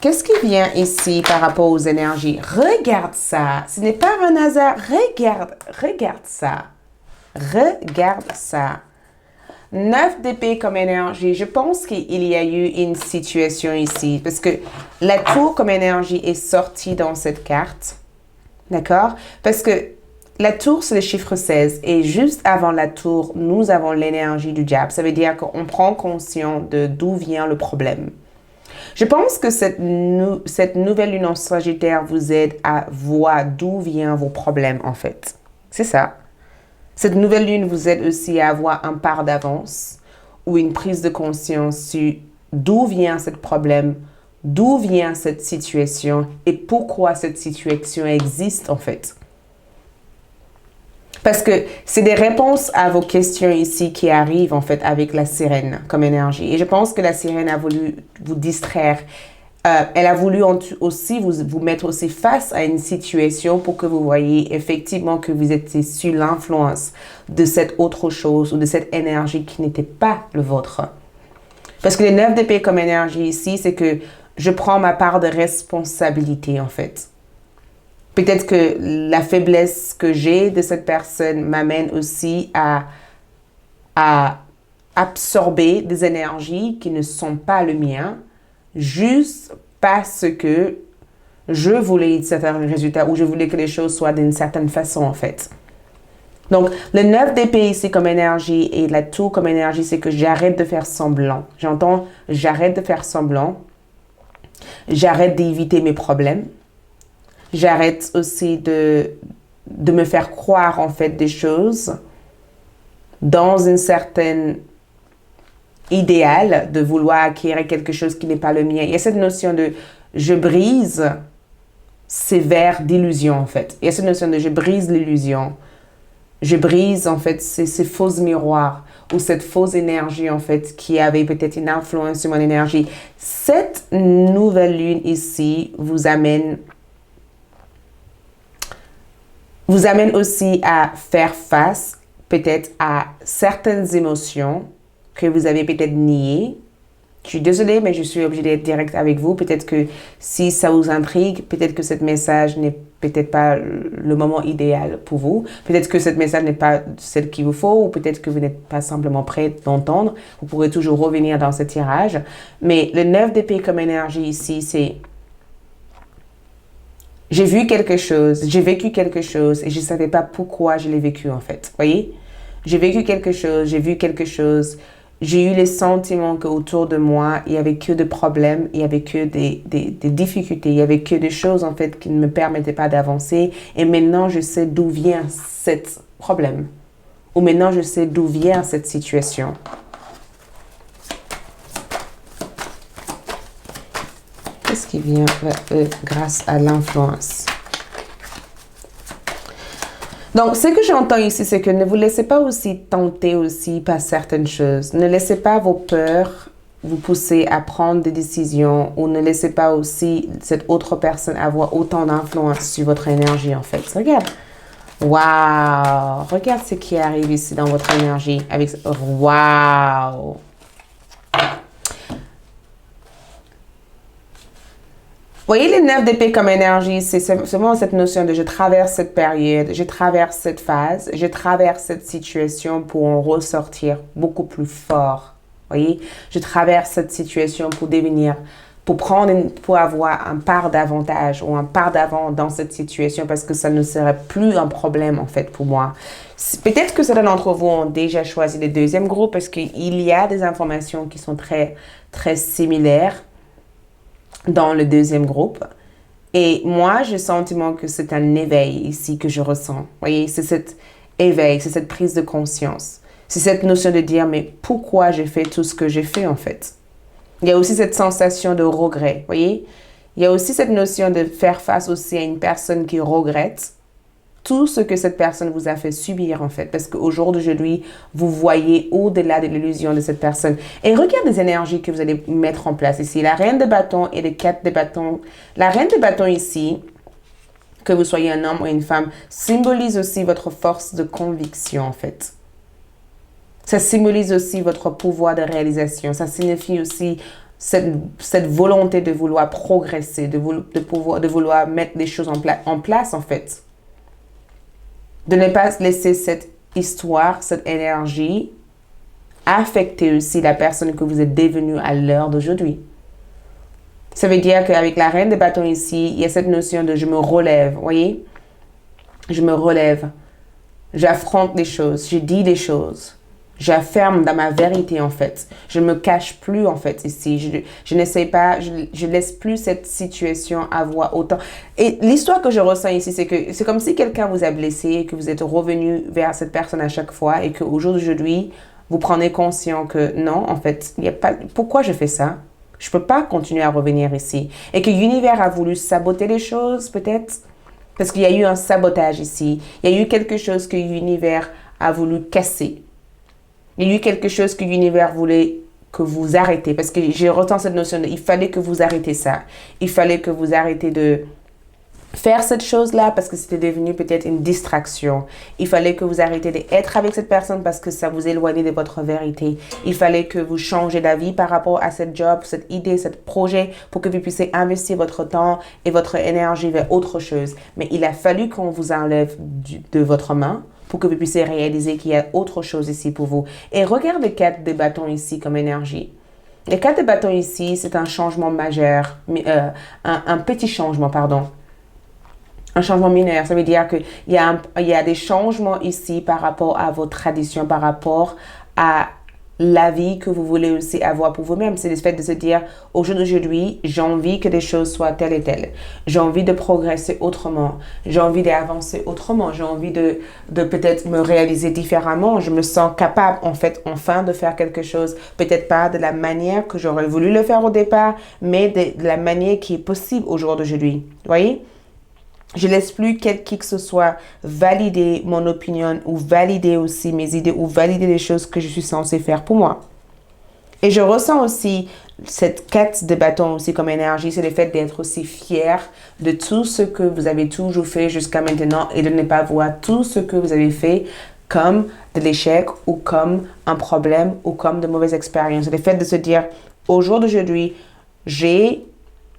qu'est-ce qui vient ici par rapport aux énergies? Regarde ça. Ce n'est pas un hasard. Regarde ça. Regarde ça. 9 d'épée comme énergie. Je pense qu'il y a eu une situation ici parce que la tour comme énergie est sortie dans cette carte. D'accord? Parce que la tour, c'est le chiffre 16. Et juste avant la tour, nous avons l'énergie du diable. Ça veut dire qu'on prend conscience de d'où vient le problème. Je pense que cette nouvelle lune en Sagittaire vous aide à voir d'où viennent vos problèmes, en fait. C'est ça. Cette nouvelle lune vous aide aussi à avoir un pas d'avance ou une prise de conscience sur d'où vient ce problème, d'où vient cette situation et pourquoi cette situation existe, en fait. Parce que c'est des réponses à vos questions ici qui arrivent en fait avec la sirène comme énergie. Et je pense que la sirène a voulu vous distraire. Elle a voulu aussi vous mettre aussi face à une situation pour que vous voyez effectivement que vous étiez sous l'influence de cette autre chose ou de cette énergie qui n'était pas le vôtre. Parce que les 9 d'épée comme énergie ici, c'est que je prends ma part de responsabilité en fait. Peut-être que la faiblesse que j'ai de cette personne m'amène aussi à absorber des énergies qui ne sont pas le mien, juste parce que je voulais certains résultats ou je voulais que les choses soient d'une certaine façon en fait. Donc, le 9 d'épée ici comme énergie et la tour comme énergie, c'est que j'arrête de faire semblant. J'entends, j'arrête de faire semblant. J'arrête d'éviter mes problèmes. J'arrête aussi de me faire croire en fait des choses dans une certaine idéal de vouloir acquérir quelque chose qui n'est pas le mien. Il y a cette notion de je brise ces verres d'illusion en fait. Il y a cette notion de je brise l'illusion. Je brise en fait ces faux miroirs ou cette fausse énergie en fait qui avait peut-être une influence sur mon énergie. Cette nouvelle lune ici vous amène aussi à faire face peut-être à certaines émotions que vous avez peut-être niées. Je suis désolée, mais je suis obligée d'être directe avec vous. Peut-être que si ça vous intrigue, peut-être que ce message n'est peut-être pas le moment idéal pour vous. Peut-être que ce message n'est pas celle qu'il vous faut, ou peut-être que vous n'êtes pas simplement prêt d'entendre. Vous pourrez toujours revenir dans ce tirage. Mais le 9 d'épée comme énergie ici, c'est j'ai vu quelque chose, j'ai vécu quelque chose et je ne savais pas pourquoi je l'ai vécu en fait. Voyez? J'ai vécu quelque chose, j'ai vu quelque chose. J'ai eu le sentiment qu'autour de moi, il n'y avait que des problèmes, il n'y avait que des difficultés, il n'y avait que des choses en fait qui ne me permettaient pas d'avancer. Et maintenant, je sais d'où vient ce problème. Ou maintenant, je sais d'où vient cette situation. Qu'est-ce qui vient grâce à l'influence? Donc, ce que j'entends ici, c'est que ne vous laissez pas aussi tenter aussi par certaines choses. Ne laissez pas vos peurs vous pousser à prendre des décisions ou ne laissez pas aussi cette autre personne avoir autant d'influence sur votre énergie, en fait. Regarde. Waouh! Regarde ce qui arrive ici dans votre énergie. Waouh! Voyez les 9 d'épée comme énergie, c'est seulement cette notion de je traverse cette période, je traverse cette phase, je traverse cette situation pour en ressortir beaucoup plus fort. Voyez, je traverse cette situation pour devenir, pour avoir un part d'avantage ou un part d'avant dans cette situation parce que ça ne serait plus un problème en fait pour moi. Peut-être que certains d'entre vous ont déjà choisi le deuxième groupe parce qu'il y a des informations qui sont très, très similaires dans le deuxième groupe. Et moi, j'ai le sentiment que c'est un éveil ici que je ressens. Vous voyez, c'est cet éveil, c'est cette prise de conscience. C'est cette notion de dire, mais pourquoi j'ai fait tout ce que j'ai fait en fait? Il y a aussi cette sensation de regret, vous voyez? Il y a aussi cette notion de faire face aussi à une personne qui regrette tout ce que cette personne vous a fait subir en fait. Parce qu'au jour d'aujourd'hui, vous voyez au-delà de l'illusion de cette personne. Et regarde les énergies que vous allez mettre en place ici. La reine de bâton et le 4 de bâton. La reine de bâton ici, que vous soyez un homme ou une femme, symbolise aussi votre force de conviction en fait. Ça symbolise aussi votre pouvoir de réalisation. Ça signifie aussi cette volonté de vouloir progresser, de vouloir mettre des choses en place en fait. De ne pas laisser cette histoire, cette énergie affecter aussi la personne que vous êtes devenue à l'heure d'aujourd'hui. Ça veut dire qu'avec la reine de bâton ici, il y a cette notion de je me relève, vous voyez? Je me relève. J'affronte des choses, je dis des choses. J'affirme dans ma vérité en fait. Je ne me cache plus en fait ici. Je n'essaie pas, je laisse plus cette situation avoir autant. Et l'histoire que je ressens ici, c'est que c'est comme si quelqu'un vous a blessé et que vous êtes revenu vers cette personne à chaque fois et qu'au jour d'aujourd'hui, vous prenez conscience que non, en fait, il n'y a pas. Pourquoi je fais ça? Je ne peux pas continuer à revenir ici. Et que l'univers a voulu saboter les choses peut-être. Parce qu'il y a eu un sabotage ici. Il y a eu quelque chose que l'univers a voulu casser. Il y a eu quelque chose que l'univers voulait que vous arrêtez. Parce que j'ai retenu cette notion de il fallait que vous arrêtez ça. Il fallait que vous arrêtez de faire cette chose-là parce que c'était devenu peut-être une distraction. Il fallait que vous arrêtez d'être avec cette personne parce que ça vous éloignait de votre vérité. Il fallait que vous changez d'avis par rapport à cette job, cette idée, ce projet pour que vous puissiez investir votre temps et votre énergie vers autre chose. Mais il a fallu qu'on vous enlève de votre main pour que vous puissiez réaliser qu'il y a autre chose ici pour vous. Et regarde les 4 de bâtons ici comme énergie. Les 4 de bâtons ici, c'est un changement majeur, un petit changement, pardon. Un changement mineur, ça veut dire qu'il y a des changements ici par rapport à vos traditions, par rapport à la vie que vous voulez aussi avoir pour vous-même. C'est le fait de se dire, au jour d'aujourd'hui, j'ai envie que des choses soient telles et telles. J'ai envie de progresser autrement. J'ai envie d'avancer autrement. J'ai envie de peut-être me réaliser différemment. Je me sens capable, en fait, enfin de faire quelque chose. Peut-être pas de la manière que j'aurais voulu le faire au départ, mais de la manière qui est possible au jour d'aujourd'hui. Vous voyez? Je laisse plus qui que ce soit valider mon opinion ou valider aussi mes idées ou valider les choses que je suis censée faire pour moi. Et je ressens aussi cette quête de bâton aussi comme énergie, c'est le fait d'être aussi fier de tout ce que vous avez toujours fait jusqu'à maintenant et de ne pas voir tout ce que vous avez fait comme de l'échec ou comme un problème ou comme de mauvaises expériences. C'est le fait de se dire, au jour d'aujourd'hui,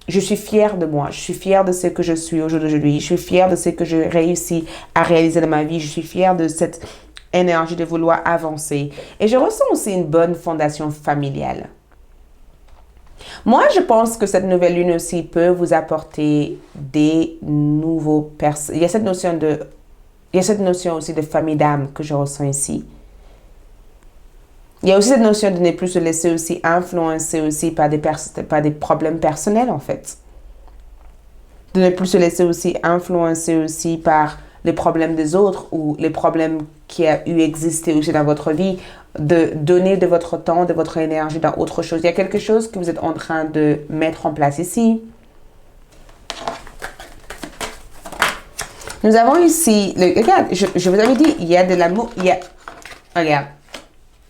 je suis fière de moi. Je suis fière de ce que je suis au jour d'aujourd'hui. Je suis fière de ce que j'ai réussi à réaliser dans ma vie. Je suis fière de cette énergie de vouloir avancer. Et je ressens aussi une bonne fondation familiale. Moi, je pense que cette nouvelle lune aussi peut vous apporter des nouveaux personnes. Il y a cette notion aussi de famille d'âme que je ressens ici. Il y a aussi cette notion de ne plus se laisser aussi influencer aussi par des problèmes personnels, en fait. De ne plus se laisser aussi influencer aussi par les problèmes des autres ou les problèmes qui a eu existé aussi dans votre vie. De donner de votre temps, de votre énergie dans autre chose. Il y a quelque chose que vous êtes en train de mettre en place ici. Nous avons ici, regarde, je vous avais dit, il y a de l'amour, regarde.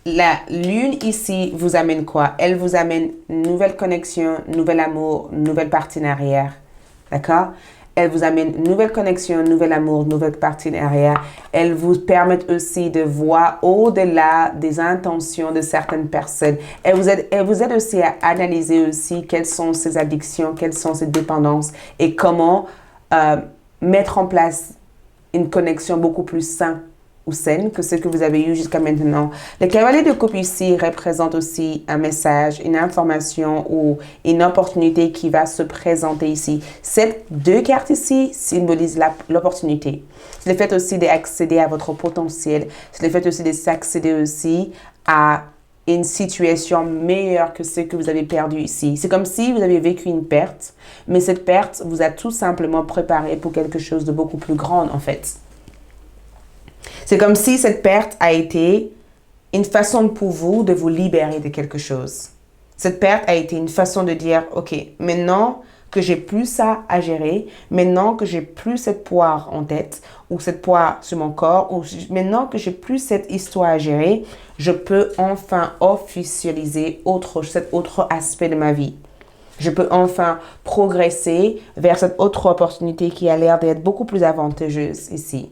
La lune ici vous amène quoi? Elle vous amène nouvelle connexion, nouvel amour, nouvelle partenariat. D'accord? Elle vous amène nouvelle connexion, nouvel amour, nouvelle partenariat. Elle vous permet aussi de voir au-delà des intentions de certaines personnes. Elle vous aide aussi à analyser aussi quelles sont ses addictions, quelles sont ses dépendances et comment mettre en place une connexion beaucoup plus saine ou saine que ce que vous avez eu jusqu'à maintenant. Le cavalier de coupe ici représente aussi un message, une information ou une opportunité qui va se présenter ici. Ces 2 cartes ici symbolisent l'opportunité. C'est le fait aussi d'accéder à votre potentiel. C'est le fait aussi d'accéder aussi à une situation meilleure que ce que vous avez perdu ici. C'est comme si vous avez vécu une perte, mais cette perte vous a tout simplement préparé pour quelque chose de beaucoup plus grand en fait. C'est comme si cette perte a été une façon pour vous de vous libérer de quelque chose. Cette perte a été une façon de dire, OK, maintenant que j'ai plus ça à gérer, maintenant que j'ai plus cette poire en tête ou cette poire sur mon corps, ou maintenant que j'ai plus cette histoire à gérer, je peux enfin officialiser cet autre aspect de ma vie. Je peux enfin progresser vers cette autre opportunité qui a l'air d'être beaucoup plus avantageuse ici.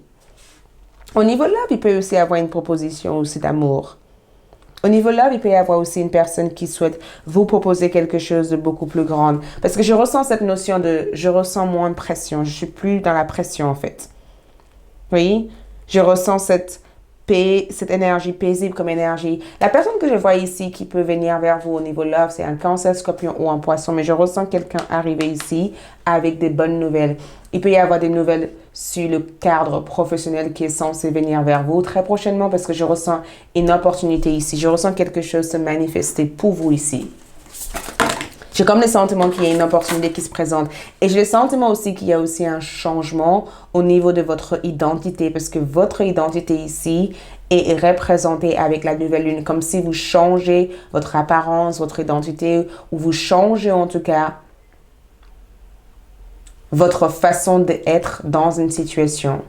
Au niveau de love, il peut aussi avoir une proposition aussi d'amour. Au niveau de love, il peut y avoir aussi une personne qui souhaite vous proposer quelque chose de beaucoup plus grand. Parce que je ressens cette notion je ressens moins de pression. Je suis plus dans la pression en fait. Vous voyez? Je ressens cette paix, cette énergie paisible comme énergie. La personne que je vois ici qui peut venir vers vous au niveau de love, c'est un Cancer, Scorpion ou un Poisson. Mais je ressens quelqu'un arriver ici avec des bonnes nouvelles. Il peut y avoir des nouvelles sur le cadre professionnel qui est censé venir vers vous très prochainement parce que je ressens une opportunité ici. Je ressens quelque chose se manifester pour vous ici. J'ai comme le sentiment qu'il y a une opportunité qui se présente. Et j'ai le sentiment aussi qu'il y a aussi un changement au niveau de votre identité parce que votre identité ici est représentée avec la nouvelle lune. Comme si vous changez votre apparence, votre identité ou vous changez en tout cas votre façon d'être dans une situation.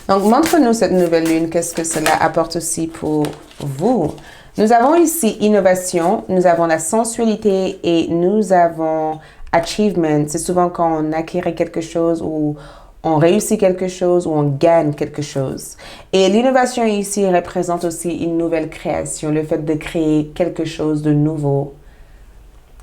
Donc, montre-nous cette nouvelle lune, qu'est-ce que cela apporte aussi pour vous. Nous avons ici innovation, nous avons la sensualité et nous avons achievement. C'est souvent quand on acquiert quelque chose ou on réussit quelque chose ou on gagne quelque chose. Et l'innovation ici représente aussi une nouvelle création, le fait de créer quelque chose de nouveau.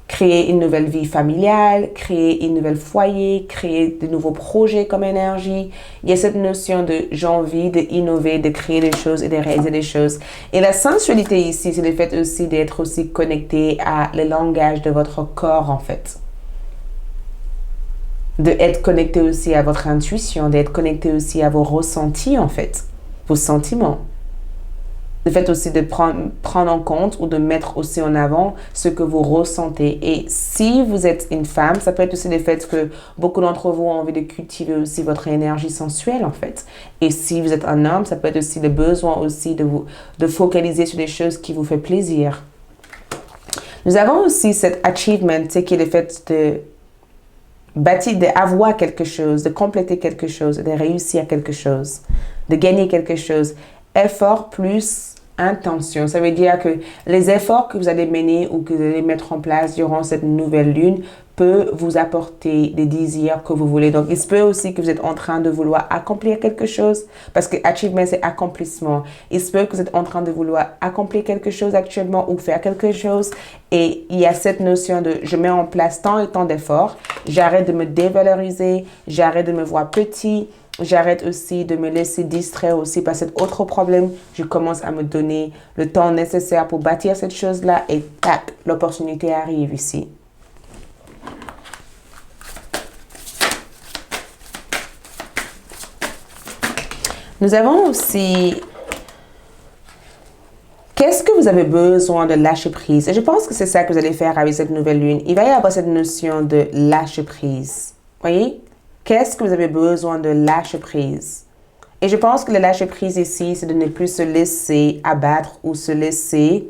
Créer une nouvelle vie familiale, créer une nouvelle foyer, créer de nouveaux projets comme énergie. Il y a cette notion de j'ai envie d'innover, de créer des choses et de réaliser des choses. Et la sensualité ici, c'est le fait aussi d'être aussi connecté à le langage de votre corps en fait. D'être connecté aussi à votre intuition, d'être connecté aussi à vos ressentis en fait, vos sentiments. Le fait aussi de prendre en compte ou de mettre aussi en avant ce que vous ressentez. Et si vous êtes une femme, ça peut être aussi le fait que beaucoup d'entre vous ont envie de cultiver aussi votre énergie sensuelle en fait. Et si vous êtes un homme, ça peut être aussi le besoin aussi de focaliser sur des choses qui vous font plaisir. Nous avons aussi cet achievement, qui est le fait de bâtir, d'avoir quelque chose, de compléter quelque chose, de réussir quelque chose, de gagner quelque chose. Effort plus intention. Ça veut dire que les efforts que vous allez mener ou que vous allez mettre en place durant cette nouvelle lune peut vous apporter des désirs que vous voulez. Donc, il se peut aussi que vous êtes en train de vouloir accomplir quelque chose parce que achievement, c'est accomplissement. Il se peut que vous êtes en train de vouloir accomplir quelque chose actuellement ou faire quelque chose et il y a cette notion de je mets en place tant et tant d'efforts, j'arrête de me dévaloriser, j'arrête de me voir petit. J'arrête aussi de me laisser distraire aussi par cet autre problème. Je commence à me donner le temps nécessaire pour bâtir cette chose-là et tac, l'opportunité arrive ici. Nous avons aussi, qu'est-ce que vous avez besoin de lâcher prise? Et je pense que c'est ça que vous allez faire avec cette nouvelle lune. Il va y avoir cette notion de lâcher prise. Voyez? Qu'est-ce que vous avez besoin de lâcher prise? Et je pense que le lâcher prise ici, c'est de ne plus se laisser abattre ou se laisser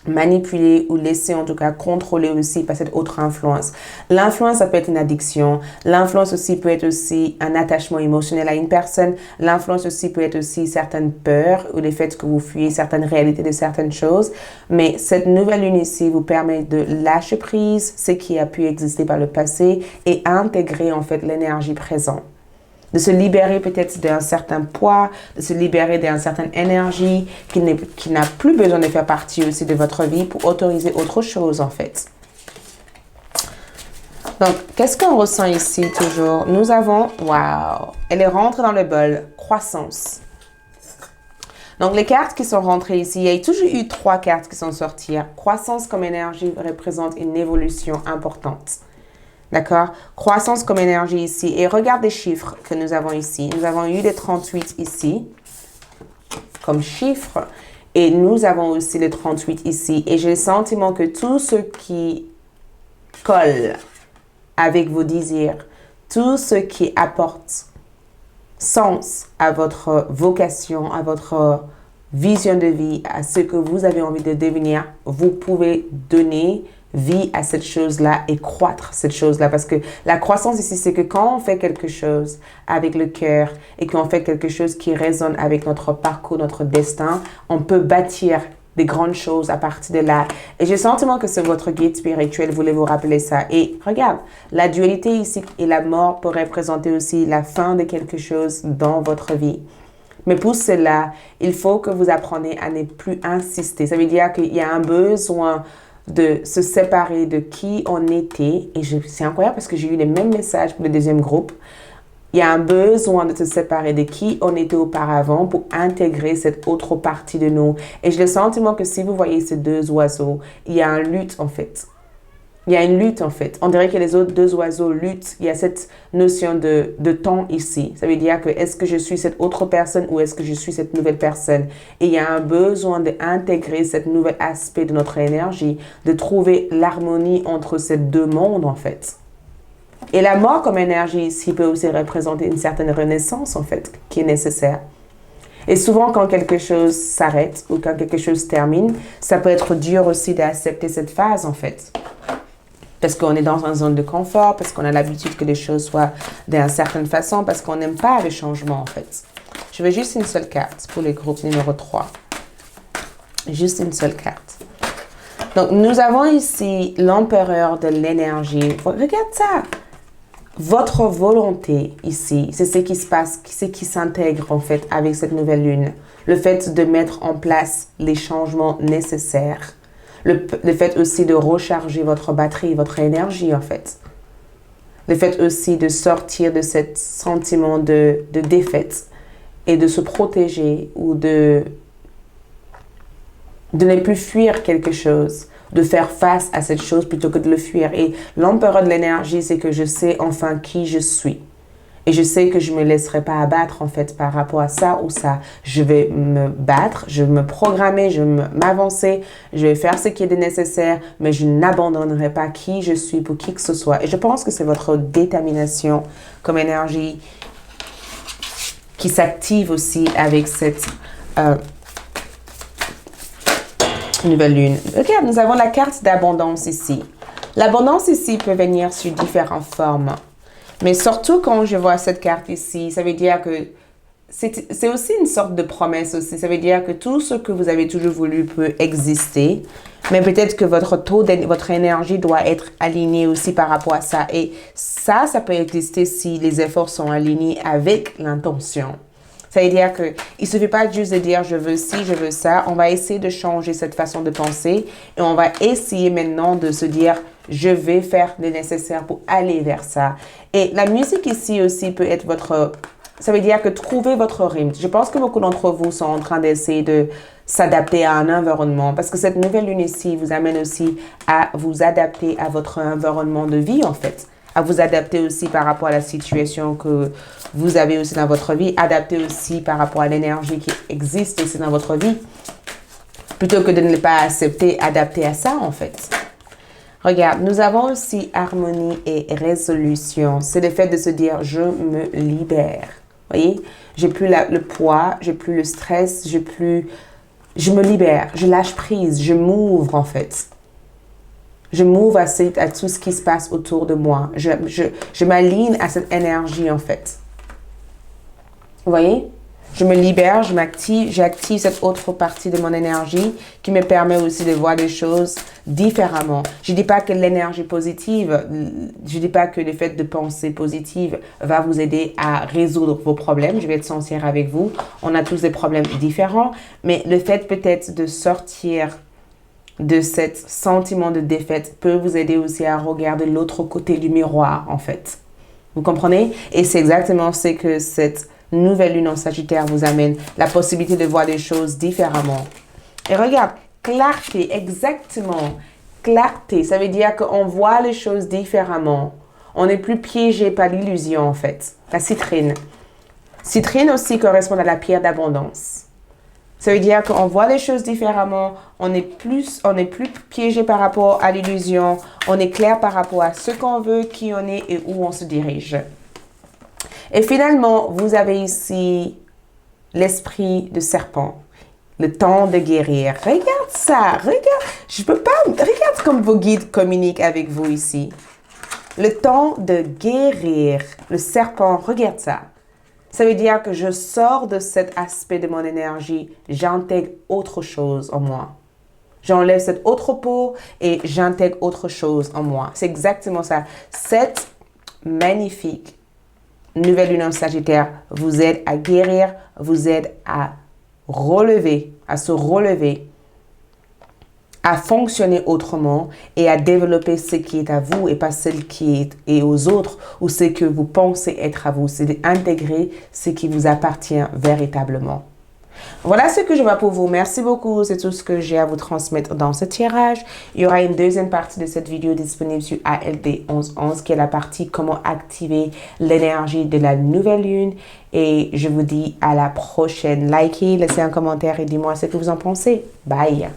manipuler ou laisser en tout cas contrôler aussi par cette autre influence. L'influence, ça peut être une addiction. L'influence aussi peut être aussi un attachement émotionnel à une personne. L'influence aussi peut être aussi certaines peurs ou le fait que vous fuyez certaines réalités de certaines choses. Mais cette nouvelle lune ici vous permet de lâcher prise, ce qui a pu exister par le passé et intégrer en fait l'énergie présente. De se libérer peut-être d'un certain poids, de se libérer d'une certaine énergie qui n'a plus besoin de faire partie aussi de votre vie pour autoriser autre chose en fait. Donc, qu'est-ce qu'on ressent ici toujours? Nous avons, waouh, elle est rentrée dans le bol, croissance. Donc, les cartes qui sont rentrées ici, il y a toujours eu 3 cartes qui sont sorties. Croissance comme énergie représente une évolution importante. D'accord? Croissance comme énergie ici. Et regarde les chiffres que nous avons ici. Nous avons eu les 38 ici comme chiffre. Et nous avons aussi les 38 ici. Et j'ai le sentiment que tout ce qui colle avec vos désirs, tout ce qui apporte sens à votre vocation, à votre vision de vie, à ce que vous avez envie de devenir, vous pouvez donner vie à cette chose-là et croître cette chose-là. Parce que la croissance ici, c'est que quand on fait quelque chose avec le cœur et qu'on fait quelque chose qui résonne avec notre parcours, notre destin, on peut bâtir des grandes choses à partir de là. Et j'ai le sentiment que c'est votre guide spirituel voulait vous rappeler ça. Et regarde, la dualité ici et la mort peut représenter aussi la fin de quelque chose dans votre vie. Mais pour cela, il faut que vous appreniez à ne plus insister. Ça veut dire qu'il y a un besoin de se séparer de qui on était. Et c'est incroyable parce que j'ai eu les mêmes messages pour le deuxième groupe. Il y a un besoin de se séparer de qui on était auparavant pour intégrer cette autre partie de nous. Et j'ai le sentiment que si vous voyez ces 2 oiseaux, il y a une lutte en fait. Il y a une lutte en fait. On dirait que les autres 2 oiseaux luttent. Il y a cette notion de temps ici. Ça veut dire que est-ce que je suis cette autre personne ou est-ce que je suis cette nouvelle personne? Et il y a un besoin d'intégrer cet nouvel aspect de notre énergie, de trouver l'harmonie entre ces 2 mondes en fait. Et la mort comme énergie ici peut aussi représenter une certaine renaissance en fait qui est nécessaire. Et souvent quand quelque chose s'arrête ou quand quelque chose termine, ça peut être dur aussi d'accepter cette phase en fait. Parce qu'on est dans une zone de confort, parce qu'on a l'habitude que les choses soient d'une certaine façon, parce qu'on n'aime pas le changement, en fait. Je veux juste une seule carte pour le groupe numéro 3. Juste une seule carte. Donc, nous avons ici l'empereur de l'énergie. Regarde ça. Votre volonté ici, c'est ce qui se passe, c'est ce qui s'intègre en fait avec cette nouvelle lune. Le fait de mettre en place les changements nécessaires. Le fait aussi de recharger votre batterie, votre énergie en fait. Le fait aussi de sortir de ce sentiment de défaite et de se protéger ou de ne plus fuir quelque chose, de faire face à cette chose plutôt que de le fuir. Et l'empereur de l'énergie, c'est que je sais enfin qui je suis. Et je sais que je ne me laisserai pas abattre en fait par rapport à ça ou ça. Je vais me battre, je vais me programmer, je vais m'avancer, je vais faire ce qui est nécessaire, mais je n'abandonnerai pas qui je suis pour qui que ce soit. Et je pense que c'est votre détermination comme énergie qui s'active aussi avec cette nouvelle lune. Regarde, nous avons la carte d'abondance ici. L'abondance ici peut venir sous différentes formes. Mais surtout quand je vois cette carte ici, ça veut dire que c'est aussi une sorte de promesse aussi. Ça veut dire que tout ce que vous avez toujours voulu peut exister. Mais peut-être que votre taux, votre énergie doit être aligné aussi par rapport à ça. Et ça peut exister si les efforts sont alignés avec l'intention. Ça veut dire qu'il ne suffit pas juste de dire je veux ci, je veux ça. On va essayer de changer cette façon de penser et on va essayer maintenant de se dire je vais faire le nécessaire pour aller vers ça. Et la musique ici aussi peut être votre... Ça veut dire que trouver votre rythme. Je pense que beaucoup d'entre vous sont en train d'essayer de s'adapter à un environnement parce que cette nouvelle lune ici vous amène aussi à vous adapter à votre environnement de vie en fait. À vous adapter aussi par rapport à la situation que vous avez aussi dans votre vie, adapter aussi par rapport à l'énergie qui existe aussi dans votre vie, plutôt que de ne pas accepter, adapter à ça en fait. Regarde, nous avons aussi harmonie et résolution. C'est le fait de se dire je me libère. Vous voyez, j'ai plus le poids, j'ai plus le stress, je me libère, je lâche prise, je m'ouvre en fait. Je m'ouvre à tout ce qui se passe autour de moi. Je m'aligne à cette énergie, en fait. Vous voyez? Je me libère, j'active cette autre partie de mon énergie qui me permet aussi de voir des choses différemment. Je ne dis pas que l'énergie positive, je ne dis pas que le fait de penser positive va vous aider à résoudre vos problèmes. Je vais être sincère avec vous. On a tous des problèmes différents, mais le fait peut-être de sortir de ce sentiment de défaite peut vous aider aussi à regarder l'autre côté du miroir, en fait. Vous comprenez? Et c'est exactement ce que cette nouvelle lune en Sagittaire vous amène, la possibilité de voir des choses différemment. Et regarde, clarté, exactement. Clarté, ça veut dire qu'on voit les choses différemment. On n'est plus piégé par l'illusion, en fait. La citrine. Citrine aussi correspond à la pierre d'abondance. Ça veut dire qu'on voit les choses différemment, on est plus piégé par rapport à l'illusion, on est clair par rapport à ce qu'on veut, qui on est et où on se dirige. Et finalement, vous avez ici l'esprit de serpent, le temps de guérir. Regarde ça, regarde comme vos guides communiquent avec vous ici. Le temps de guérir, le serpent, regarde ça. Ça veut dire que je sors de cet aspect de mon énergie, j'intègre autre chose en moi. J'enlève cette autre peau et j'intègre autre chose en moi. C'est exactement ça. Cette magnifique nouvelle lune en Sagittaire vous aide à guérir, vous aide à relever, à se relever, à fonctionner autrement et à développer ce qui est à vous et pas ce qui est aux autres ou ce que vous pensez être à vous. C'est d'intégrer ce qui vous appartient véritablement. Voilà ce que je vois pour vous. Merci beaucoup. C'est tout ce que j'ai à vous transmettre dans ce tirage. Il y aura une deuxième partie de cette vidéo disponible sur ALD 1111 qui est la partie comment activer l'énergie de la nouvelle lune. Et je vous dis à la prochaine. Likez, laissez un commentaire et dis-moi ce que vous en pensez. Bye!